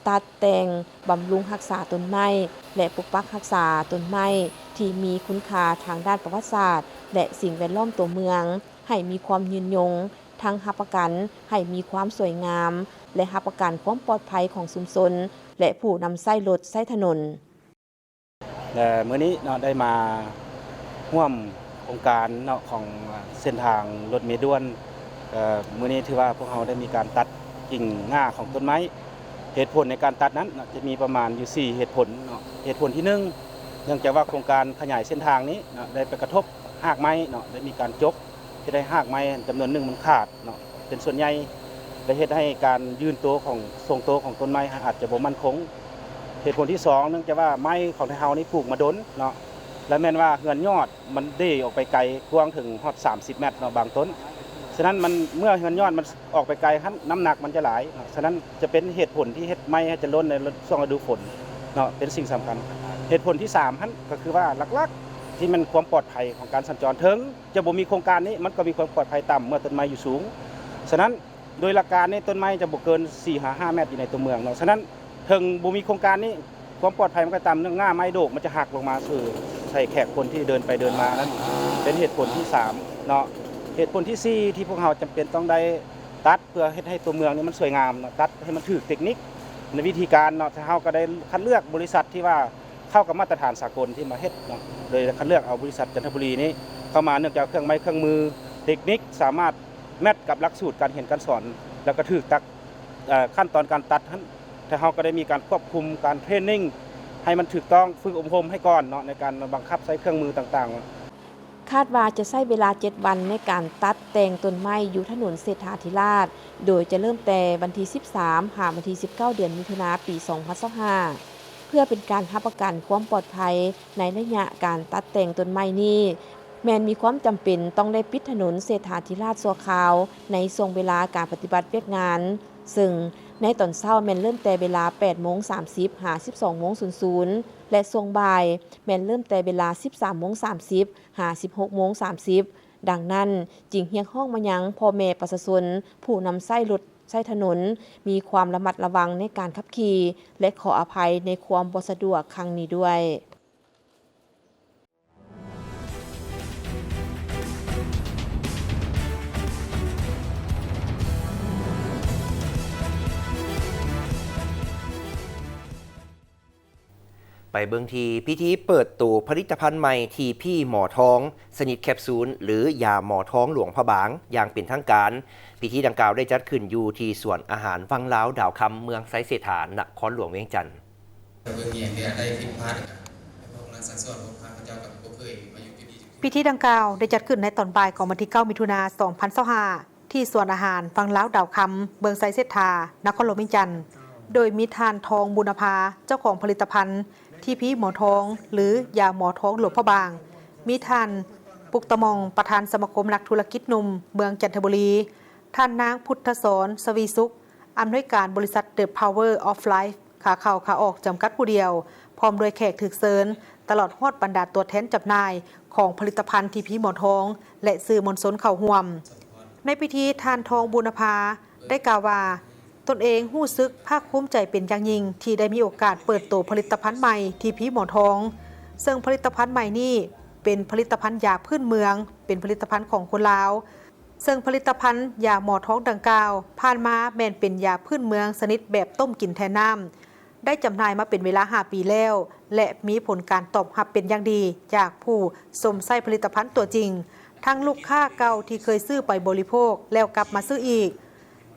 ตัดแต่งบำรุงรักษาต้นไม้และปกปักรักษาต้นไม้ที่มีคุณค่าทางด้านประวัติศาสตร์และสิ่งแวดล้อมตัวเมืองให้มีความยืนยงทั้งรับประกันให้มีความสวยงามและรับประกันความปลอดภัยของชุมชนและผู้นำใช้รถใช้ถนนมื้อนี้ได้มาร่วมโครงการของเส้นทางรถเมล์ด่วนมื้อนี้ถือว่าพวกเราได้มีการตัดกิ่งง่าของต้นไม้เหตุผลในการตัดนั้นจะมีประมาณอยู่4เหตุผลเหตุผลที่1เนื่องจากว่าโครงการขยายเส้นทางนี้ได้ไปกระทบรากไม้ได้มีการจก จะได้หากไม้จำนวนหนึ่งมันขาดเนาะเป็นส่วนใหญ่และเฮ็ดให้การยืนตัวของทรงตัวของต้นไม้อาจจะบ่มั่นคงเหตุผลที่2เนื่องจากว่าไม้ของเฮานี่ปลูกมาดนเนาะและแม่นว่าเฮือนยอดมันเด้ออกไปไกลกว้างถึงฮอด30 เมตรเนาะบางต้นฉะนั้นมันเมื่อเฮือนยอดมันออกไปไกลน้ำหนักมันจะหลายเนาะฉะนั้นจะเป็นเหตุผลที่เฮ็ดไม้ให้จะล้นในช่วงฤดูฝนเนาะเป็นสิ่งสำคัญเหตุผลที่3หั่นก็คือว่าหลักๆที่มันความปลอดภัยของการสัญจรถึงจะบ่มีโครงการนี้มันก็มีความปลอดภัยต่ำเมื่อต้นไม้อยู่สูงฉะนั้นโดยหลักการนี้ต้นไม้จะบ่เกิน 4-5 เมตรอยู่ในตัวเมืองเนาะฉะนั้นถึงบ่มีโครงการนี้ความปลอดภัยมันก็ต่ำเนื่องง่าไม้โดกมันจะหักลงมาสู่ใส่แขกคนที่เดินไปเดินมานั้นเป็นเหตุผลที่3เนาะเหตุผลที่4ที่พวกเราจำเป็นต้องได้ตัดเพื่อเฮ็ดให้ตัวเมืองนี้มันสวยงามเนาะตัดให้มันถูกเทคนิคในวิธีการเนาะเฮาก็ได้คัดเลือกบริษัทที่ว่าเข้ากับมาตรฐานสากลที่มาเฮ็ดเนาะโดยคัดเลือกเอาบริษัทจันทบุรีนี้เข้ามาเนื่องจากเครื่องไม้เครื่องมือเทคนิคสามารถแมทกับหลักสูตรการเรียนการสอนแล้วก็ถูกตักขั้นตอนการตัดแต่เฮาก็ได้มีการควบคุมการเทรนนิ่งให้มันถูกต้องฝึกอบรมให้ก่อนเนาะในการบังคับใช้เครื่องมือต่างๆคาดว่าจะใช้เวลา7วันในการตัดแต่งต้นไม้อยู่ถนนเศรษฐาธิราชโดยจะเริ่มแต่วันที่13หาวันที่19เดือนมิถุนายนปี2025เพื่อเป็นการรับประกันความปลอดภัยในระยะการตัดแต่งต้นไม้นี้แม้นมีความจำเป็นต้องได้ปิดถนนเศรษฐาธิราชชั่วคราวในช่วงเวลาการปฏิบัติเวียกงานซึ่งในตอนเช้าแม่นเริ่มแต่เวลา 8:30 หา 12:00 และช่วงบ่ายแม่นเริ่มแต่เวลา 13:30 หา 16:30 ดังนั้นจึงเรียกร้องมายังพ่อแม่ประชาชนผู้นำใช้รถใช้ถนนมีความระมัดระวังในการขับขี่และขออภัยในความบ่สะดวกครั้งนี้ด้วยไปเบิ่งทีพิธีเปิดตัวผลิตภัณฑ์ใหม่ที่พี่หมอท้องสนิทแคปซูลหรือยาหมอท้องหลวงพระบางอย่างเป็นทางการพิธีดังกล่าวได้จัดขึ้นอยู่ที่สวนอาหารวังล้าวดาวคำเมืองไซเศรษฐานครหลวงเวียงจันทน์พิธีดังกล่าวได้จัดขึ้นในตอนบ่ายของวันที่9มิถุนายน2025ที่สวนอาหารวังล้าวดาวคำเมืองไซเศรษฐานครหลวงเวียงจันทน์โดยมีทานทองบุญภาเจ้าของผลิตภัณฑ์ที่พี่หมอท้องหรือยาหมอท้องหลวงพระบางมีท่านปุกตะมองประธานสมาคมนักธุรกิจหนุ่มเมืองจันทบุรีท่านนางพุทธสอนสวีสุขอำนวยการบริษัท The Power of Life ขาเข้าขาออกจำกัดผู้เดียวพร้อมโดยแขกถึกเซินตลอดฮอดบรรดาตัวแทนจำหน่ายของผลิตภัณฑ์ที่พี่หมอท้องและสื่อมวลชนเข้าร่วมในพิธีทานทองบุญภาได้กล่าวว่าตนเองรู้สึกภาคภูมิใจเป็นอย่างยิ่งที่ได้มีโอกาสเปิดตัวผลิตภัณฑ์ใหม่ที่พี่หมอท้องซึ่งผลิตภัณฑ์ใหม่นี้เป็นผลิตภัณฑ์ยาพื้นเมืองเป็นผลิตภัณฑ์ของคนลาวซึ่งผลิตภัณฑ์ยาหมอท้องดังกล่าวผ่านมาแม่นเป็นยาพื้นเมืองชนิดแบบต้มกินแทนน้ำได้จำหน่ายมาเป็นเวลา5 ปีแล้วและมีผลการตอบรับเป็นอย่างดีจากผู้สวมใช้ผลิตภัณฑ์ตัวจริงทั้งลูกค้าเก่าที่เคยซื้อไปบริโภคแล้วกลับมาซื้ออีก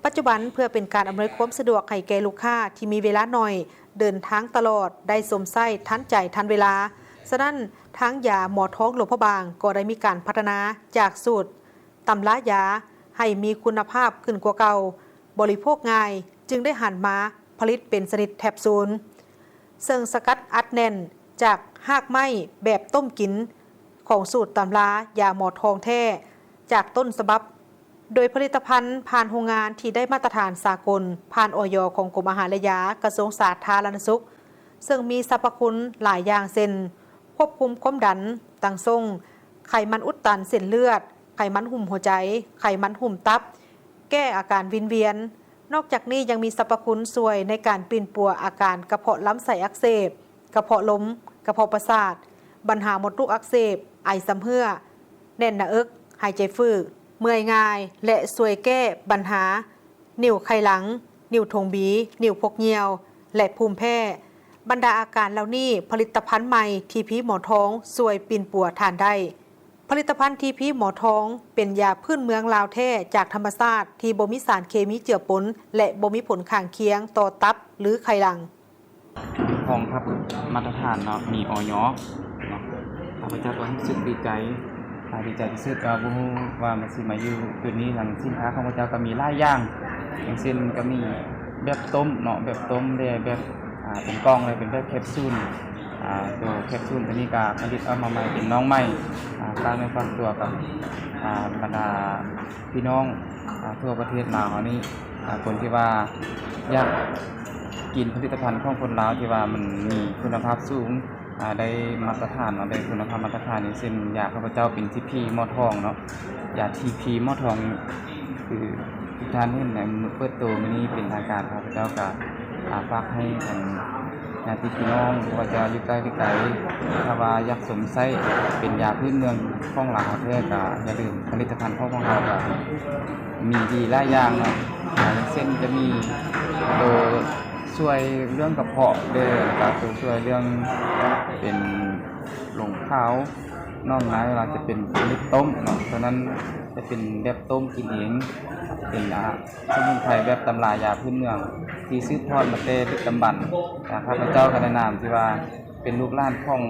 ปัจจุบันเพื่อเป็นการอำนวยความสะดวกให้แก่ลูกค้าที่มีเวลาหน่อยเดินทางตลอดได้สวมใช้ทันใจทันเวลาฉะนั้นทั้งยาหมอท้องหลวงพระบางก็ได้มีการพัฒนาจากสูตรตำรายาให้มีคุณภาพขึ้นกว่าเก่าบริโภคง่ายจึงได้หันมาผลิตเป็นชนิดแคปซูลซึ่งสกัดอัดแน่นจากหากไม้แบบต้มกินของสูตรตำรายาหมอทองแท้จากต้นฉบับโดยผลิตภัณฑ์ผ่านโรงงานที่ได้มาตรฐานสากลผ่านอย.ของกรมอาหารและยากระทรวงสาธารณสุขซึ่งมีสรรพคุณหลายอย่างเช่นควบคุมความดันตั้งทรงไขมันอุดตันเส้นเลือดไขมันหุ่มหัวใจไขมันหุ่มตับแก้อาการวิงเวียนนอกจากนี้ยังมีสรรพคุณช่วยในการปีนปัวอาการกระเพาะลำไส้อักเสบกระเพาะล้มกระเพาะประสาทปัญหามดลูกอักเสบไอซ้ำเหื่อแน่นหน้าอกหายใจฝืดเมื่อยง่ายและช่วยแก้ปัญหานิ่วไขหลังนิ่วทงบีนิ่วพกเหี่ยวและภูมิแพ้บรรดาอาการเหล่านี้ผลิตภัณฑ์ใหม่ที่พี่หมอท้องช่วยปีนปัวทานได้ผลิตภัณฑ์ที่พี่หมอท้องเป็นยาพื้นเมืองลาวแท้จากธรรมชาติที่บ่มีสารเคมีเจือปนและบ่มีผลข้างเคียงต่อตับหรือไขหลังของครับมาตรฐานเนาะมีอย.เนาะข้าพเจ้าก็รู้สึกดีใจ ดีใจที่สุดก็บ่ฮู้ว่ามันสิมาอยู่จุดนี้ทางสินค้าของพระเจ้าก็มีหลายอย่างอย่างเช่นก็มีแบบต้มเนาะแบบต้มได้แบบเป็นกล่องเลยเป็นแบบแคปซูลตัวแคปซูลตัวนี้ก็ผลิตออกมาใหม่เป็นน้องใหม่สร้างในความตัวกับบรรดาพี่น้องทั่วประเทศลาวนี้คนที่ว่าอยากกินผลิตภัณฑ์ของคนลาวที่ว่ามันมีคุณภาพสูงได้มาตรฐานได้คุณภาพมาตรฐานอย่างเช่นยาข้าพเจ้าเป็นทีพีหม้อทองเนาะยาทีพีหม้อทองคือทุกท่านเห็นในมือเปิดตัวมื้อนี้เป็นทางการข้าพเจ้าก็ฝากให้ทางญาติพี่น้องว่าจะอยู่ใกล้หรือไกลถ้าว่าอยากสมไส้เป็นยาพื้นเมืองของลาวแท้ก็อย่าลืมผลิตภัณฑ์ของเราก็มีดีหลายอย่างเนาะอย่างเช่นจะมีตัวช่วยเรื่องกระเพาะเด้อกับตัวช่วยเรื่องเป็นหลงขาวน้องน้อยเวลาจะเป็นผลิตต้มเนาะเพราะนั้นจะเป็นแบบต้มกินเองเป็นสมุนไพรแบบตำรายาพื้นเมืองที่สืบทอดมาแต่ดึกดำบรรพ์ข้าพเจ้าก็แนะนำที่ว่าเป็นลูกหลานของ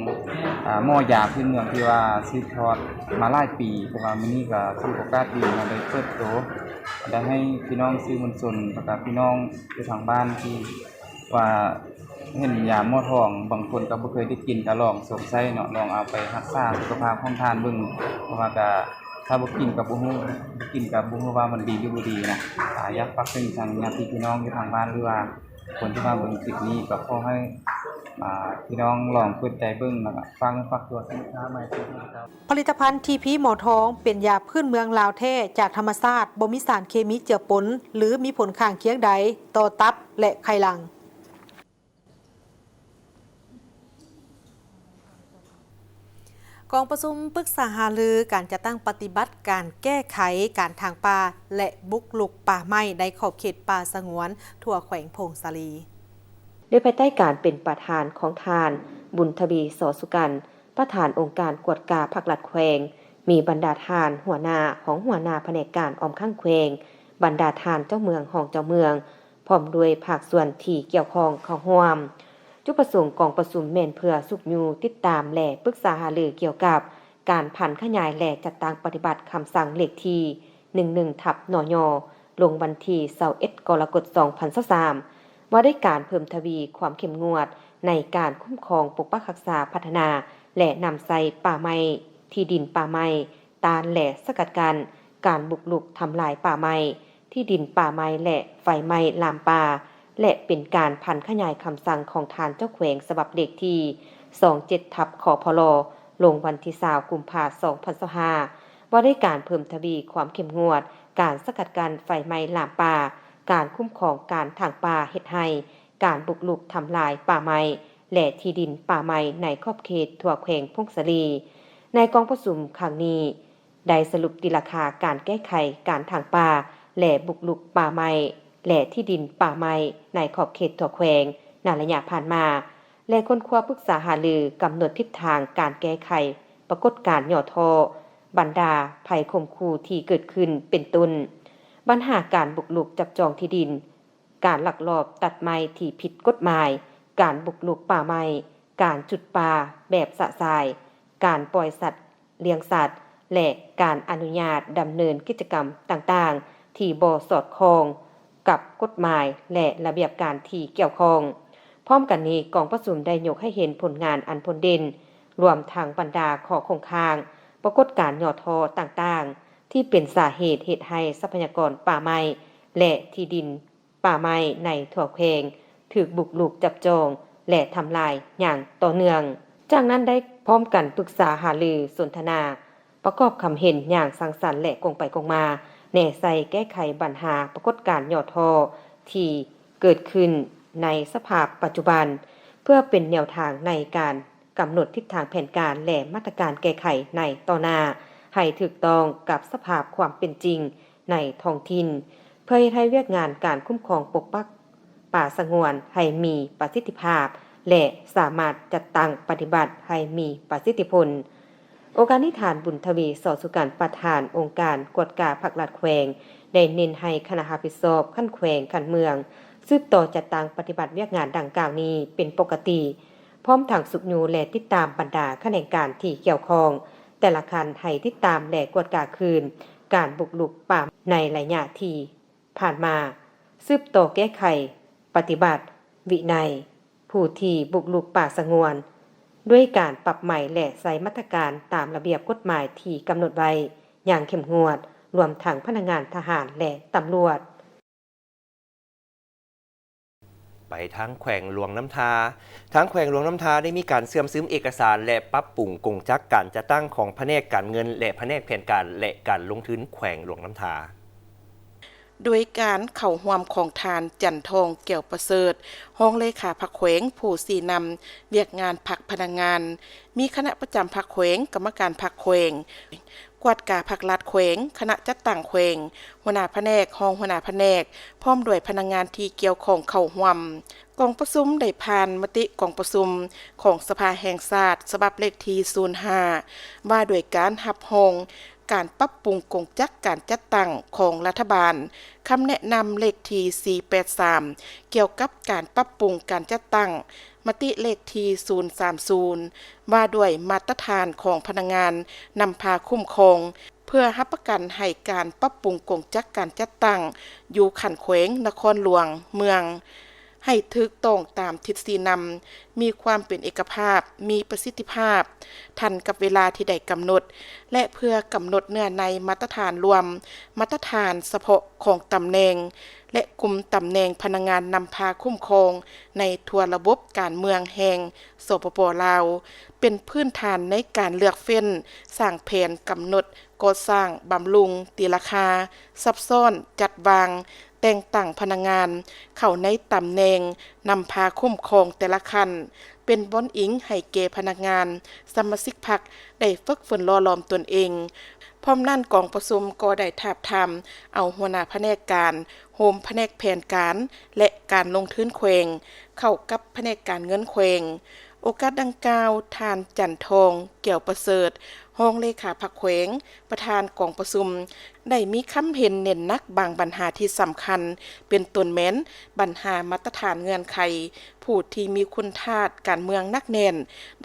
หม้อยาพื้นเมืองที่ว่าสืบทอดมาหลายปีเพราะว่ามื้อนี้ก็ถือโอกาสดีมาได้เปิดโตได้ให้พี่น้องสื่อมวลชนแล้วก็พี่น้องที่ทางบ้านที่ว่าเห็นยาหม้อทองบางคนก็บ่เคยได้กินก็ลองสวมใส่เนาะลองเอาไปรักษาสุขภาพของทานเบิ่งเพราะว่าก็ถ้าบ่กินก็บ่ฮู้ว่ามันดีหรือบ่ดีนะอยากฝากถึงทางญาติพี่น้องที่ทางบ้านหรือว่าคนที่มาเบิ่งคลิปนี้ก็ขอให้พี่น้องลองเปิดใจเบิ่งแล้วก็ฟังตัวสินค้าใหม่ที่เราผลิตภัณฑ์ทีพีหมอทองเป็นยาพื้นเมืองลาวแท้จากธรรมชาติบ่มีสารเคมีเจือปนหรือมีผลข้างเคียงใดต่อตับและไขหลังกองประชุมปรึกษาหารือการจัดตั้งปฏิบัติการแก้ไขการทางป่าและบุกรุกป่าไม้ในขอบเขตป่าสงวนทั่วแขวงพงศาลีโดยภายใต้การเป็นประธานของทานบุญทวีสอสุกันประธานองค์การกวดกาภาครัฐแขวงมีบรรดาทานหัวหน้าของหัวหน้าแผนกการออมข้างแขวงบรรดาทานเจ้าเมืองห้องเจ้าเมืองพร้อมด้วยภาคส่วนที่เกี่ยวข้องเข้าร่วมจุดประสงค์กองประชุมแม่นเพื่อสุขยูติดตามและปรึกษาหารือเกี่ยวกับการผันขยายและจัดตั้งปฏิบัติคำสั่งเลขที่11/นย.ลงวันที่21 กรกฎาคม 2023ว่าด้วยการเพิ่มทวีความเข้มงวดในการคุ้มครองปกปักรักษาพัฒนาและนำใส่ป่าไม้ที่ดินป่าไม้ต้านและสกัดกั้นการบุกรุกทำลายป่าไม้ที่ดินป่าไม้และไฟไหม้ลามป่าและเป็นการผันขยายคำสั่งของทานเจ้าแขวงฉบับเลขที่27/คพลลงวันที่20 กุมภาพันธ์ 2025ว่าด้วยการเพิ่มทวีความเข้มงวดการสกัดกั้นไฟไหม้ลามป่าการคุ้มครองการทางป่าเฮ็ดให้การบุกรุกทำลายป่าไม้และที่ดินป่าไม้ในขอบเขตทั่วแขวงพงศาลีในกองประชุมครั้งนี้ได้สรุปตีราคาการแก้ไขการทางป่าและบุกรุกป่าไม้และที่ดินป่าไม้ในขอบเขตทั่วแขวงในระยะผ่านมาและค้นคว้าปรึกษาหารือกำหนดทิศทางการแก้ไขปรากฏการณ์ย่อท้อบรรดาภัยข่มขู่ที่เกิดขึ้นเป็นต้นปัญหาการบุกรุกจับจองที่ดินการลักลอบตัดไม้ที่ผิดกฎหมายการบุกรุกป่าไม้การจุดป่าแบบสะสายการปล่อยสัตว์เลี้ยงสัตว์และการอนุญาตดำเนินกิจกรรมต่างๆที่บ่สอดคล้องกับกฎหมายและระเบียบการที่เกี่ยวข้องพร้อมกันนี้กองประชุมได้ยกให้เห็นผลงานอันพ้นเด่นรวมทั้งบรรดาข้อคงค้างปรากฏการณ์ย่อท้อต่างๆที่เป็นสาเหตุให้ทรัพยากรป่าไม้และที่ดินป่าไม้ในทั่วแขวงถูกบุกรุกจับจองและทำลายอย่างต่อเนื่องจากนั้นได้พร้อมกันปรึกษาหารือสนทนาประกอบคำเห็นอย่างสังสรรค์และกงไปกงมาแน่ใส่แก้ไขปัญหาปรากฏการณ์ย่อท้อที่เกิดขึ้นในสภาพปัจจุบันเพื่อเป็นแนวทางในการกำหนดทิศทางแผนการและมาตรการแก้ไขในต่อหน้าให้ถูกต้องกับสภาพความเป็นจริงในท้องถิ่นเพื่อให้เวียกงานการคุ้มครองปกปักป่าสงวนให้มีประสิทธิภาพและสามารถจัดตั้งปฏิบัติให้มีประสิทธิผลองค์การนิทานบุญทวีสอสุการประธานองค์การกวดกาภาครัฐแขวงได้เน้นให้คณะรับผิดชอบขั้นแขวงขั้นเมืองสืบต่อจัดตั้งปฏิบัติเวียกงานดังกล่าวนี้เป็นปกติพร้อมทั้งสุขยูและติดตามบรรดาข้าราชการที่เกี่ยวข้อง แต่ละคันให้ติดตามและกวดกาคืนการบุกรุกป่าในระยะที่ผ่านมาสืบต่อแก้ไขปฏิบัติวินัยผู้ที่บุกรุกป่าสงวนด้วยการปรับใหม่และใส่มาตรการตามระเบียบกฎหมายที่กำหนดไว้อย่างเข้มงวดรวมทั้งพนักงานทหารและตำรวจไปทั้งแขวงหลวงน้ำทาทั้งแขวงหลวงน้ำทาได้มีการเสื่อมซึมเอกสารและปรับปรุงกงจักการจัดตั้งของแผนกการเงินและแผนกแผนการและการลงทุนแขวงหลวงน้ำทาโดยการเข้าร่วมของทานจันทองเกี่ยวประเสริฐห้องเลขาพรรคแขวงผู้สีนำเวียกงานพรรคพนักงานมีคณะประจำพรรคแขวงกรรมการพรรคแขวงกวาดกาพรรครัฐแขวงคณะจัดตั้งแขวงหัวหน้าแผนกห้องหัวหน้าแผนกพร้อมด้วยพนักงานที่เกี่ยวข้องเข้าร่วมกองประชุมได้ผ่านมติกองประชุมของสภาแห่งชาติฉบับเลขที่05ว่าด้วยการรับรองการปรับปรุงกงจักการจัดตั้งของรัฐบาลคำแนะนำเลขที่483เกี่ยวกับการปรับปรุงการจัดตั้งมติเลขที่030ว่าด้วยมาตรฐานของพนักงานนำพาคุ้มครองเพื่อรับประกันให้การปรับปรุงกงจักการจัดตั้งอยู่ขันแขวงนครหลวงเมืองให้ถูกต้องตามทฤษฎีนำมีความเป็นเอกภาพมีประสิทธิภาพทันกับเวลาที่ได้กำหนดและเพื่อกำหนดเนื้อในมาตรฐานรวมมาตรฐานเฉพาะของตำแหน่งและกลุ่มตำแหน่งพนักงานนำพาคุ้มครองในทั่วระบบการเมืองแห่งสปป.ลาวเป็นพื้นฐานในการเลือกเฟ้นสร้างแผนกำหนดก่อสร้างบำรุงตีราคาซับซ้อนจัดวางแต่งตั้งพนักงานเข้าในตำแหน่งนำพาคุ้มครองแต่ละขั้นเป็นบอนอิงให้แก่พนักงานสมาชิกพรรคได้ฝึกฝนหล่อหลอมตนเองพร้อมนั่นกองประชุมก็ได้ทาบทามเอาหัวหน้าแผนกการโฮมแผนกแผนการและการลงทุนแขวงเข้ากับแผนกการเงินแขวงโอกาสดังกล่าวทานจันทองเกี่ยวประเสริฐห้องเลขาพรรคแขวงประธานกองประชุมได้มีคำเห็นเน้นนักบางปัญหาที่สำคัญเป็นต้นแม้นปัญหามาตรฐานเงื่อนไขผู้ที่มีคุณธาตุการเมืองนักแน่น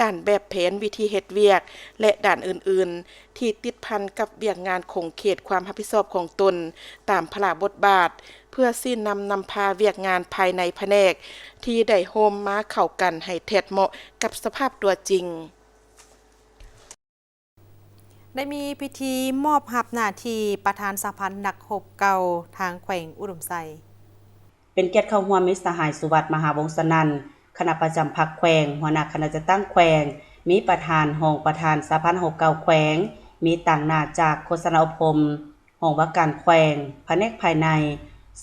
ด้านแบบแผนวิธีเฮ็ดเวียกและด้านอื่นๆที่ติดพันกับเวียกงานคงเขตความรับผิดชอบของตนตามพระราชบทบาทเพื่อสิ้นนำพาเวียกงานภายในแผนกที่ได้โฮมมาเข้ากันให้แทดเหมาะกับสภาพตัวจริงได้มีพิธีมอบหับหน้าที่ประธานสภานักรบเก่าทางแขวงอุดมไซเป็นเกียรติเข้าร่วมมิตรสหายสุวัสดิ์มหาวงศ์สนันท์คณะประจำพรรคแขวงหัวหน้าคณะจัดตั้งแขวงมีประธานห้องประธานสภานักรบเก่าแขวงมีต่างหน้าจากโฆษณาอบรมห้องว่าการแขวงแผนกภายใน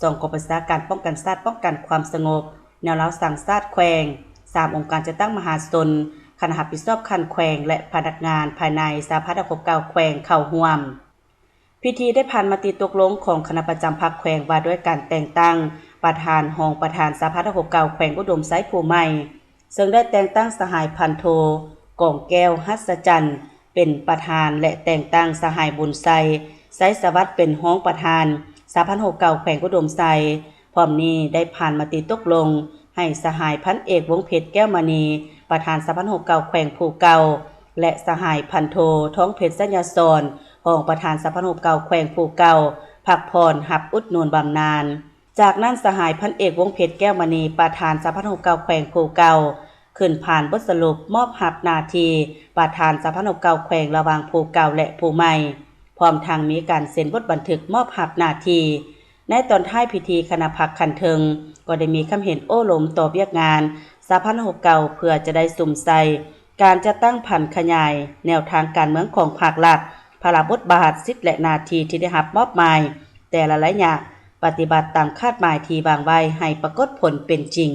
ส่งกรมประชาการป้องกันชาติป้องกันความสงบแนวรั้วสั่งชาติแขวง3องค์การจัดตั้งมหาชนคณะรับผิดชอบคันแขวงและพนักงานภายในสภานักรบเก่าแขวงเข้าร่วมพิธีได้ผ่านมติตกลงของคณะประจำพรรคแขวงว่าด้วยการแต่งตั้งประธานห้องประธานสภานักรบเก่าแขวงอุดมไซผู้ใหม่ซึ่งได้แต่งตั้งสหายพันโทกองแก้วหัศจรรย์เป็นประธานและแต่งตั้งสหายบุญไซไซสวัสดิ์เป็นห้องประธานสภานักรบเก่าแขวงอุดมไซพร้อมนี้ได้ผ่านมติตกลงให้สหายพันเอกวงเพชรแก้วมณีประธานสภานักรบเก่าแขวงผู้เก่าและสหายพันโทท้องเพชรสัญญาสอนรองประธานสภานักรบเก่าแขวงผู้เก่าพักผ่อนหับอุดหนุนบำนาญจากนั้นสหายพันเอกวงเพชรแก้วมณีประธานสภานักรบเก่าแขวงผู้เก่าขึ้นผ่านบทสรุปมอบหับหน้าที่ประธานสภานักรบเก่าแขวงระหว่างผู้เก่าและผู้ใหม่พร้อมทางมีการเซ็นบทบันทึกมอบหับหน้าที่ในตอนท้ายพิธีคณะพรรคคันเทิงก็ได้มีคำเห็นโอ้ลมต่อเวียกงานสภานักรบเก่าเพื่อจะได้สุ่มใส่การจะตั้งผันขยายแนวทางการเมืองของภาครัฐพระราชบทบาทสิทธิและหน้าที่ที่ได้รับมอบหมายแต่ละระยะปฏิบัติตามคาดหมายที่วางไว้ให้ปรากฏผลเป็นจริง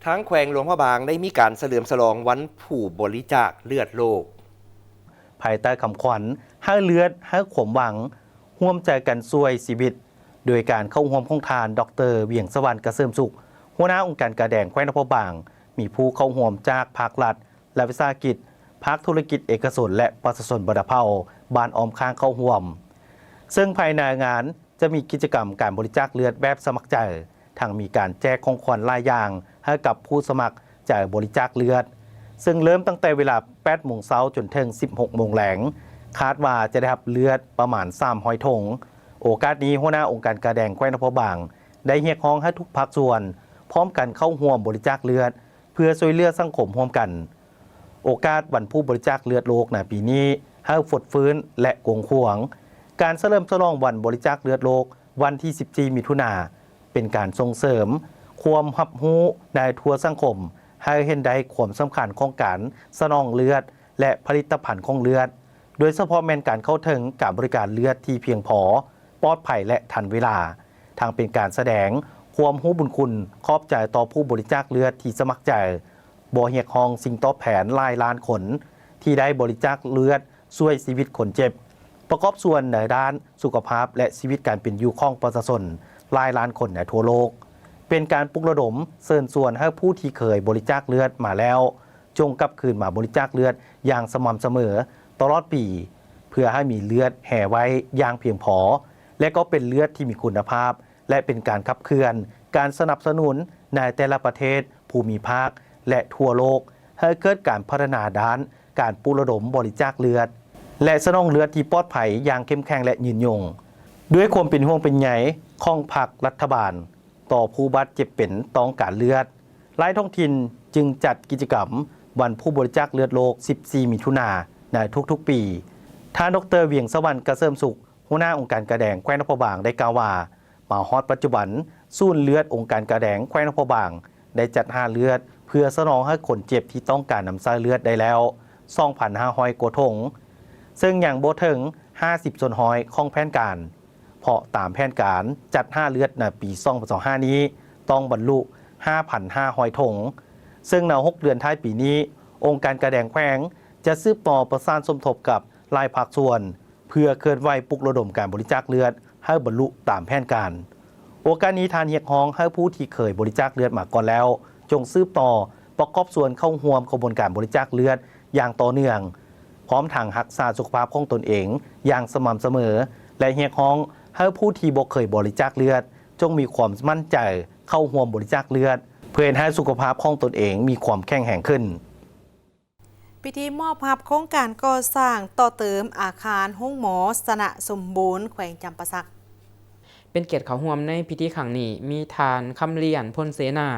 ทั้งแขวงหลวงพระบางได้มีการเฉลิมฉลองวันผู้บริจาคเลือดโลกภายใต้คำขวัญให้เลือดให้ขมหวังร่วมใจกันช่วยชีวิตโดยการเข้าร่วมของทานดร.เวียงสวรรค์เกษมสุขหัวหน้าองค์การกระแดงแขวงนครบางมีผู้เข้าร่วมจากภาครัฐและวิสาหกิจภาคธุรกิจเอกชนและประชาชนบดเผาบ้านออมข้างเข้าร่วมซึ่งภายในงานจะมีกิจกรรมการบริจาคเลือดแบบสมัครใจทั้งมีการแจกของขวัญหลายอย่างให้กับผู้สมัครจะบริจาคเลือด ซึ่งเริ่มตั้งแต่เวลา 8 โมงเช้าจนถึง 16 โมงแลงคาดว่าจะได้รับเลือดประมาณ 300 ถุงโอกาสนี้หัวหน้าองค์การกระแดงแขวงนครบาลได้เรียกร้องให้ทุกภาคส่วนพร้อมกันเข้าร่วมบริจาคเลือดเพื่อช่วยเหลือสังคมร่วมกันโอกาสวันผู้บริจาคเลือดโลกในปีนี้ให้ฝดฟื้นและกงขวงการเฉลิมฉลองวันบริจาคเลือดโลกวันที่ 14 มิถุนายนเป็นการส่งเสริมความรับรู้ในทั่วสังคมให้เห็นได้ความสำคัญของการสนองเลือดและผลิตภัณฑ์ของเลือดโดยเฉพาะแม่นการเข้าถึงการบริการเลือดที่เพียงพอปลอดภัยและทันเวลาทางเป็นการแสดงความรู้บุญคุณขอบใจต่อผู้บริจาคเลือดที่สมัครใจบ่เรียกร้องสิ่งตอบแทนหลายล้านคนที่ได้บริจาคเลือดช่วยชีวิตคนเจ็บประกอบส่วนในด้านสุขภาพและชีวิตการเป็นอยู่ของประชาชนหลายล้านคนในทั่วโลกเป็นการปลุกระดมเชิญชวนให้ผู้ที่เคยบริจาคเลือดมาแล้วจงกลับคืนมาบริจาคเลือดอย่างสม่ำเสมอตลอดปีเพื่อให้มีเลือดแห่ไว้อย่างเพียงพอและก็เป็นเลือดที่มีคุณภาพและเป็นการขับเคลื่อนการสนับสนุนในแต่ละประเทศภูมิภาคและทั่วโลกให้เกิดการพัฒนาด้านการปลุกระดมบริจาคเลือดและสนองเลือดที่ปลอดภัยอย่างเข้มแข็งและยืนยงด้วยความเป็นห่วงเป็นใยของพรรครัฐบาลต่อผู้บาดเจ็บเป็นต้องการเลือดหลายท้องถิ่นจึงจัดกิจกรรมวันผู้บริจาคเลือดโลก 14 มิถุนายนในทุกๆปีท่านดร.เวียงสวรรค์เกษมสุขหัวหน้าองค์การกระแดงแขวงนครบาลได้กล่าวว่ามาฮอดปัจจุบันศูนย์เลือดองค์การกระแดงแขวงนครบาลได้จัดหาเลือดเพื่อสนองให้คนเจ็บที่ต้องการนำใช้เลือดได้แล้ว 2,500 กว่าถุงซึ่งยังบ่ถึง 50 ส่วนร้อยของแผนการเพราะตามแผนการจัดหาเลือดในปี 2025 นี้ต้องบรรลุ 5,500 ถุงซึ่งใน6 เดือนท้ายปีนี้องค์การกระแดงแขวงจะสืบต่อประสานสมทบกับหลายภาคส่วนเพื่อเคลื่อนไหวปลุกระดมการบริจาคเลือดให้บรรลุตามแผนการโอกาสนี้ทานเรียกร้องให้ผู้ที่เคยบริจาคเลือดมาก่อนแล้วจงสืบต่อประกอบส่วนเข้าร่วมกระบวนการบริจาคเลือดอย่างต่อเนื่องพร้อมทางรักษาสุขภาพของตนเองอย่างสม่ำเสมอและเรียกร้องให้ผู้ที่บ่เคยบริจาคเลือดจงมีความมั่นใจเข้าร่วมบริจาคเลือดเพื่อให้สุขภาพของตนเองมีความแข็งแรงขึ้นพิธีมอบภาพโครงการก่อสร้างต่อเติมอาคารห้องหมอสนะสมบูรณ์แขวงจำปาสักเป็นเกียรติเข้าร่วมในพิธีครั้งนี้มีทานคำเลียนพลเสนา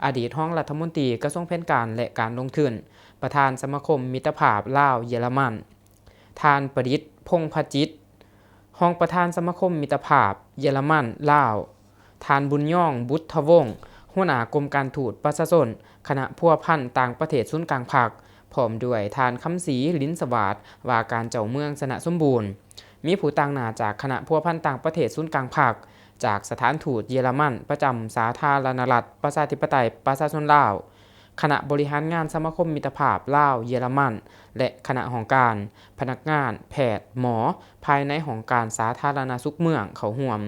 อดีตรองรัฐมนตรีกระทรวงแผนการและการลงทุนประธานสมาคมมิตรภาพลาวเยอรมันทานประดิษฐ์พงษ์พจิตรรองประธานสมาคมมิตรภาพเยอรมันลาวทานบุญย่องบุตรวงศ์หัวหน้ากรมการทูตประชาชนคณะพัวพันต่างประเทศศูนย์กลางภาคพร้อมด้วยทานคำศรีลิ้นสวัสดิ์ว่าการเจ้าเมืองสนะสมบูรณ์มีผู้ต่างหน้าจากคณะพัวพันต่างประเทศศูนย์กลางภาคจากสถานทูตเยอรมันประจำสาธารณรัฐประชาธิปไตยประชาชนลาวคณะบริหารงานสมาคมมิตรภาพลาวเยอรมันและคณะของการพนักงานแพทย์หมอภายในของการสาธารณสุขเมืองเขาห่วม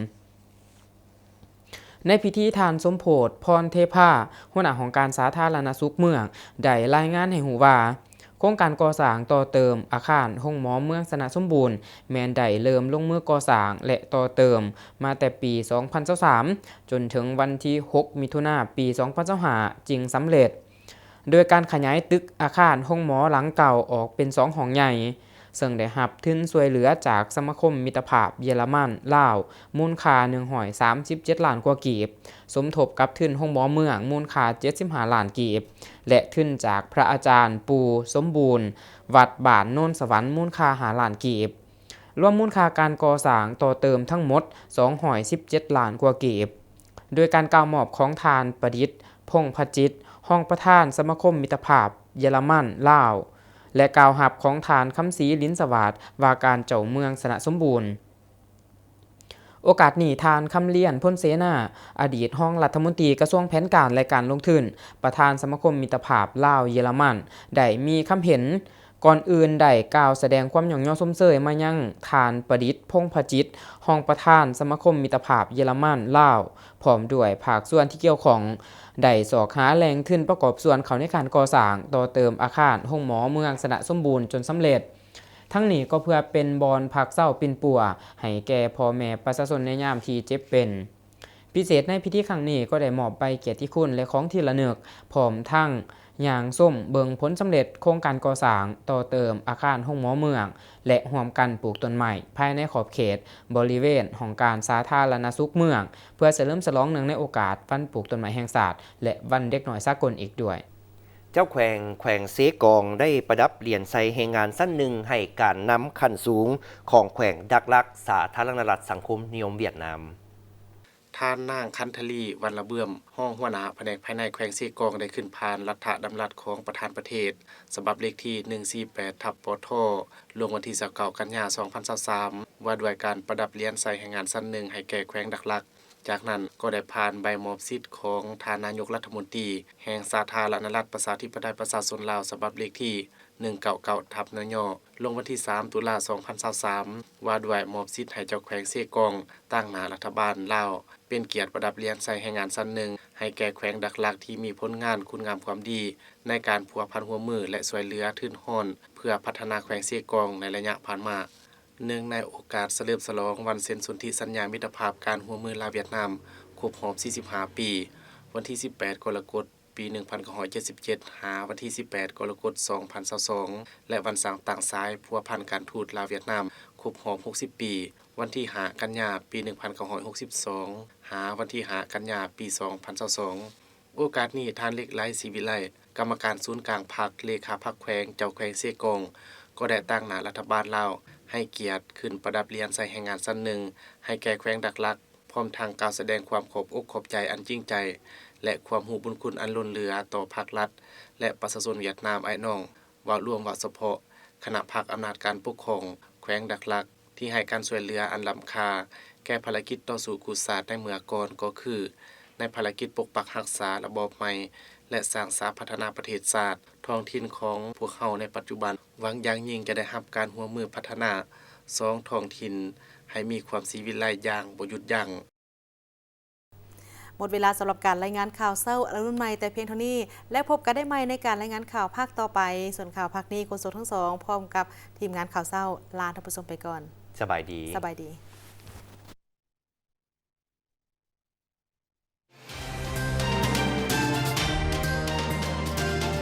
ในพิธีทานสมโพธิพรเทพาหัวหน้าของการสาธารณสุขเมืองได้รายงานให้หูว่าโครงการก่อสร้างต่อเติมอาคารห้องหมอเมืองสนะสมบูรณ์แม้นได้เริ่มลงมือก่อสร้างและต่อเติมมาแต่ปี 2023 จนถึงวันที่ 6 มิถุนายน ปี 2025 จึงสำเร็จโดยการขยายตึกอาคารห้องหมอหลังเก่าออกเป็น 2 ห้องใหญ่ซึ่งได้รับทุนช่วยเหลือจากสมาคมมิตรภาพเยอรมันลาวมูลค่า137 ล้านกว่ากีบสมทบกับทุนห้องหมอเมืองมูลค่า75 ล้านกีบและทุนจากพระอาจารย์ปูสมบูรณ์วัดบ้านโน่นสวรรค์มูลค่า5 ล้านกีบรวมมูลค่าการก่อสร้างต่อเติมทั้งหมด217 ล้านกว่ากีบโดยการกล่าวมอบของทานประดิษฐ์พงษ์พจิตรรองประธานสมาคมมิตรภาพเยอรมันลาวและกล่าวหับของทานคำศรีลิ้นสวัสดิ์ว่าการเจ้าเมืองสนะสมบูรณ์โอกาสนี้ทานคำเลียนพลเสนาอดีตรองรัฐมนตรีกระทรวงแผนการและการลงทุนประธานสมาคมมิตรภาพลาวเยอรมันได้มีคำเห็นก่อนอื่นได้กล่าวแสดงความหย่องย่อส้มเสยมายังทานประดิษฐ์พงษ์พจิตรรองประธานสมาคมมิตรภาพเยอรมันลาวพร้อมด้วยภาคส่วนที่เกี่ยวข้องได้สอกหาแหล่งทุนประกอบส่วนเขาในการก่อสร้างต่อเติมอาคารห้องหมอเมืองสนะสมบูรณ์จนสำเร็จทั้งนี้ก็เพื่อเป็นบอนพักเศร้าปินปัวให้แก่พ่อแม่ประชาชนในยามที่เจ็บเป็นพิเศษในพิธีครั้งนี้ก็ได้มอบใบเกียรติคุณและของที่ระลึกพร้อมทั้ง อย่างส้มเบิงผลสำเร็จโครงการก่อสร้างต่อเติมอาคารโรงหมอเมืองและร่วมกันปลูกต้นไม้ภายในขอบเขตบริเวณของการสาธารณสุขเมืองเพื่อเฉลิมฉลองเนื่องในโอกาสวันปลูกต้นไม้แห่งชาติและวันเด็กน้อยสากลอีกด้วยเจ้าแขวงเซกองได้ประดับเหรียญใส่แห่งงานสั้นหนึ่งให้การนำขั้นสูงของแขวงดักลักสาธารณรัฐสังคมนิยมเวียดนามท่านนางคันทลีวันละเบื่อมห้องหัวหน้าแผนกภายในแขวงเซกองได้ขึ้นพานรัฐดำรัสของประธานประเทศฉบับเลขที่148/ปทลงวันที่29กันยายน2023ว่าด้วยการประดับเหรียญใส่แห่งงานสั้นหนึ่งให้แก่แขวงดักลักจากนั้นก็ได้ผ่านใบมอบสิทธิ์ของทานนายกรัฐมนตรีแห่งสาธารณรัฐประชาธิปไตยประชาชนลาวฉบับเลขที่199/นย.ลงวันที่3ตุลาคม2023ว่าด้วยมอบสิทธิ์ให้เจ้าแขวงเซกองตั้งหน้ารัฐบาลลาวเป็นเกียรติประดับเหรียญใส่แห่งงานสั้นหนึ่งให้แก่แขวงดักลักที่มีผลงานคุณงามความดีในการพัวพันหัวมือและช่วยเหลือทื่นฮ้อนเพื่อพัฒนาแขวงเซกองในระยะผ่านมาเนื่องในโอกาสเฉลิมฉลองวันเซ็นสนธิสัญญามิตรภาพการร่วมมือลาวเวียดนามครบรอบ45 ปีวันที่18 กรกฎาคมปี 1977 หาวันที่18 กรกฎาคม 2022และวันสร้างต่างซ้ายพัวพันการทูตลาวเวียดนามครบรอบ60 ปีวันที่5 กันยายนปี 1962 หาวันที่5 กันยายนปี 2022โอกาสนี้ท่านเล็กไร้ศรีวิไลกรรมการศูนย์กลางพรรคเลขาพรรคแขวงเจ้าแขวงเซกองก็ได้ตั้งหน้ารัฐบาลลาวให้เกียรติขึ้นประดับเหรียญใส่แห่งงานสั้นหนึ่งให้แก่แขวงดักลักพร้อมทางกล่าวแสดงความขอบอกขอบใจอันจริงใจและความหูบุญคุณอันล้นเหลือต่อภาครัฐและประชาชนเวียดนามไอ้น้องว่าร่วมว่าเฉพาะคณะภาคอำนาจการปกครองแขวงดักลักที่ให้การช่วยเหลืออันล้ำค่าแก้ภารกิจต่อสู้กุศลในเมื่อก่อนก็คือในภารกิจปกปักรักษาระบอบใหม่และสร้างสาพัฒนาประเทศชาติท้องถิ่นของพวกเขาในปัจจุบันหวังอย่างยิ่งจะได้รับการร่วมมือพัฒนา2ท้องถิ่นให้มีความสีวิไลอย่างบ่หยุดยั้งหมดเวลาสำหรับการรายงานข่าวเศร้าอรุณใหม่แต่เพียงเท่านี้และพบกันได้ใหม่ในการรายงานข่าวภาคต่อไปส่วนข่าวภาคนี้โฆษกทั้งสองพร้อมกับทีมงานข่าวเศร้าลาท่านผู้ชมไปก่อนสบายดี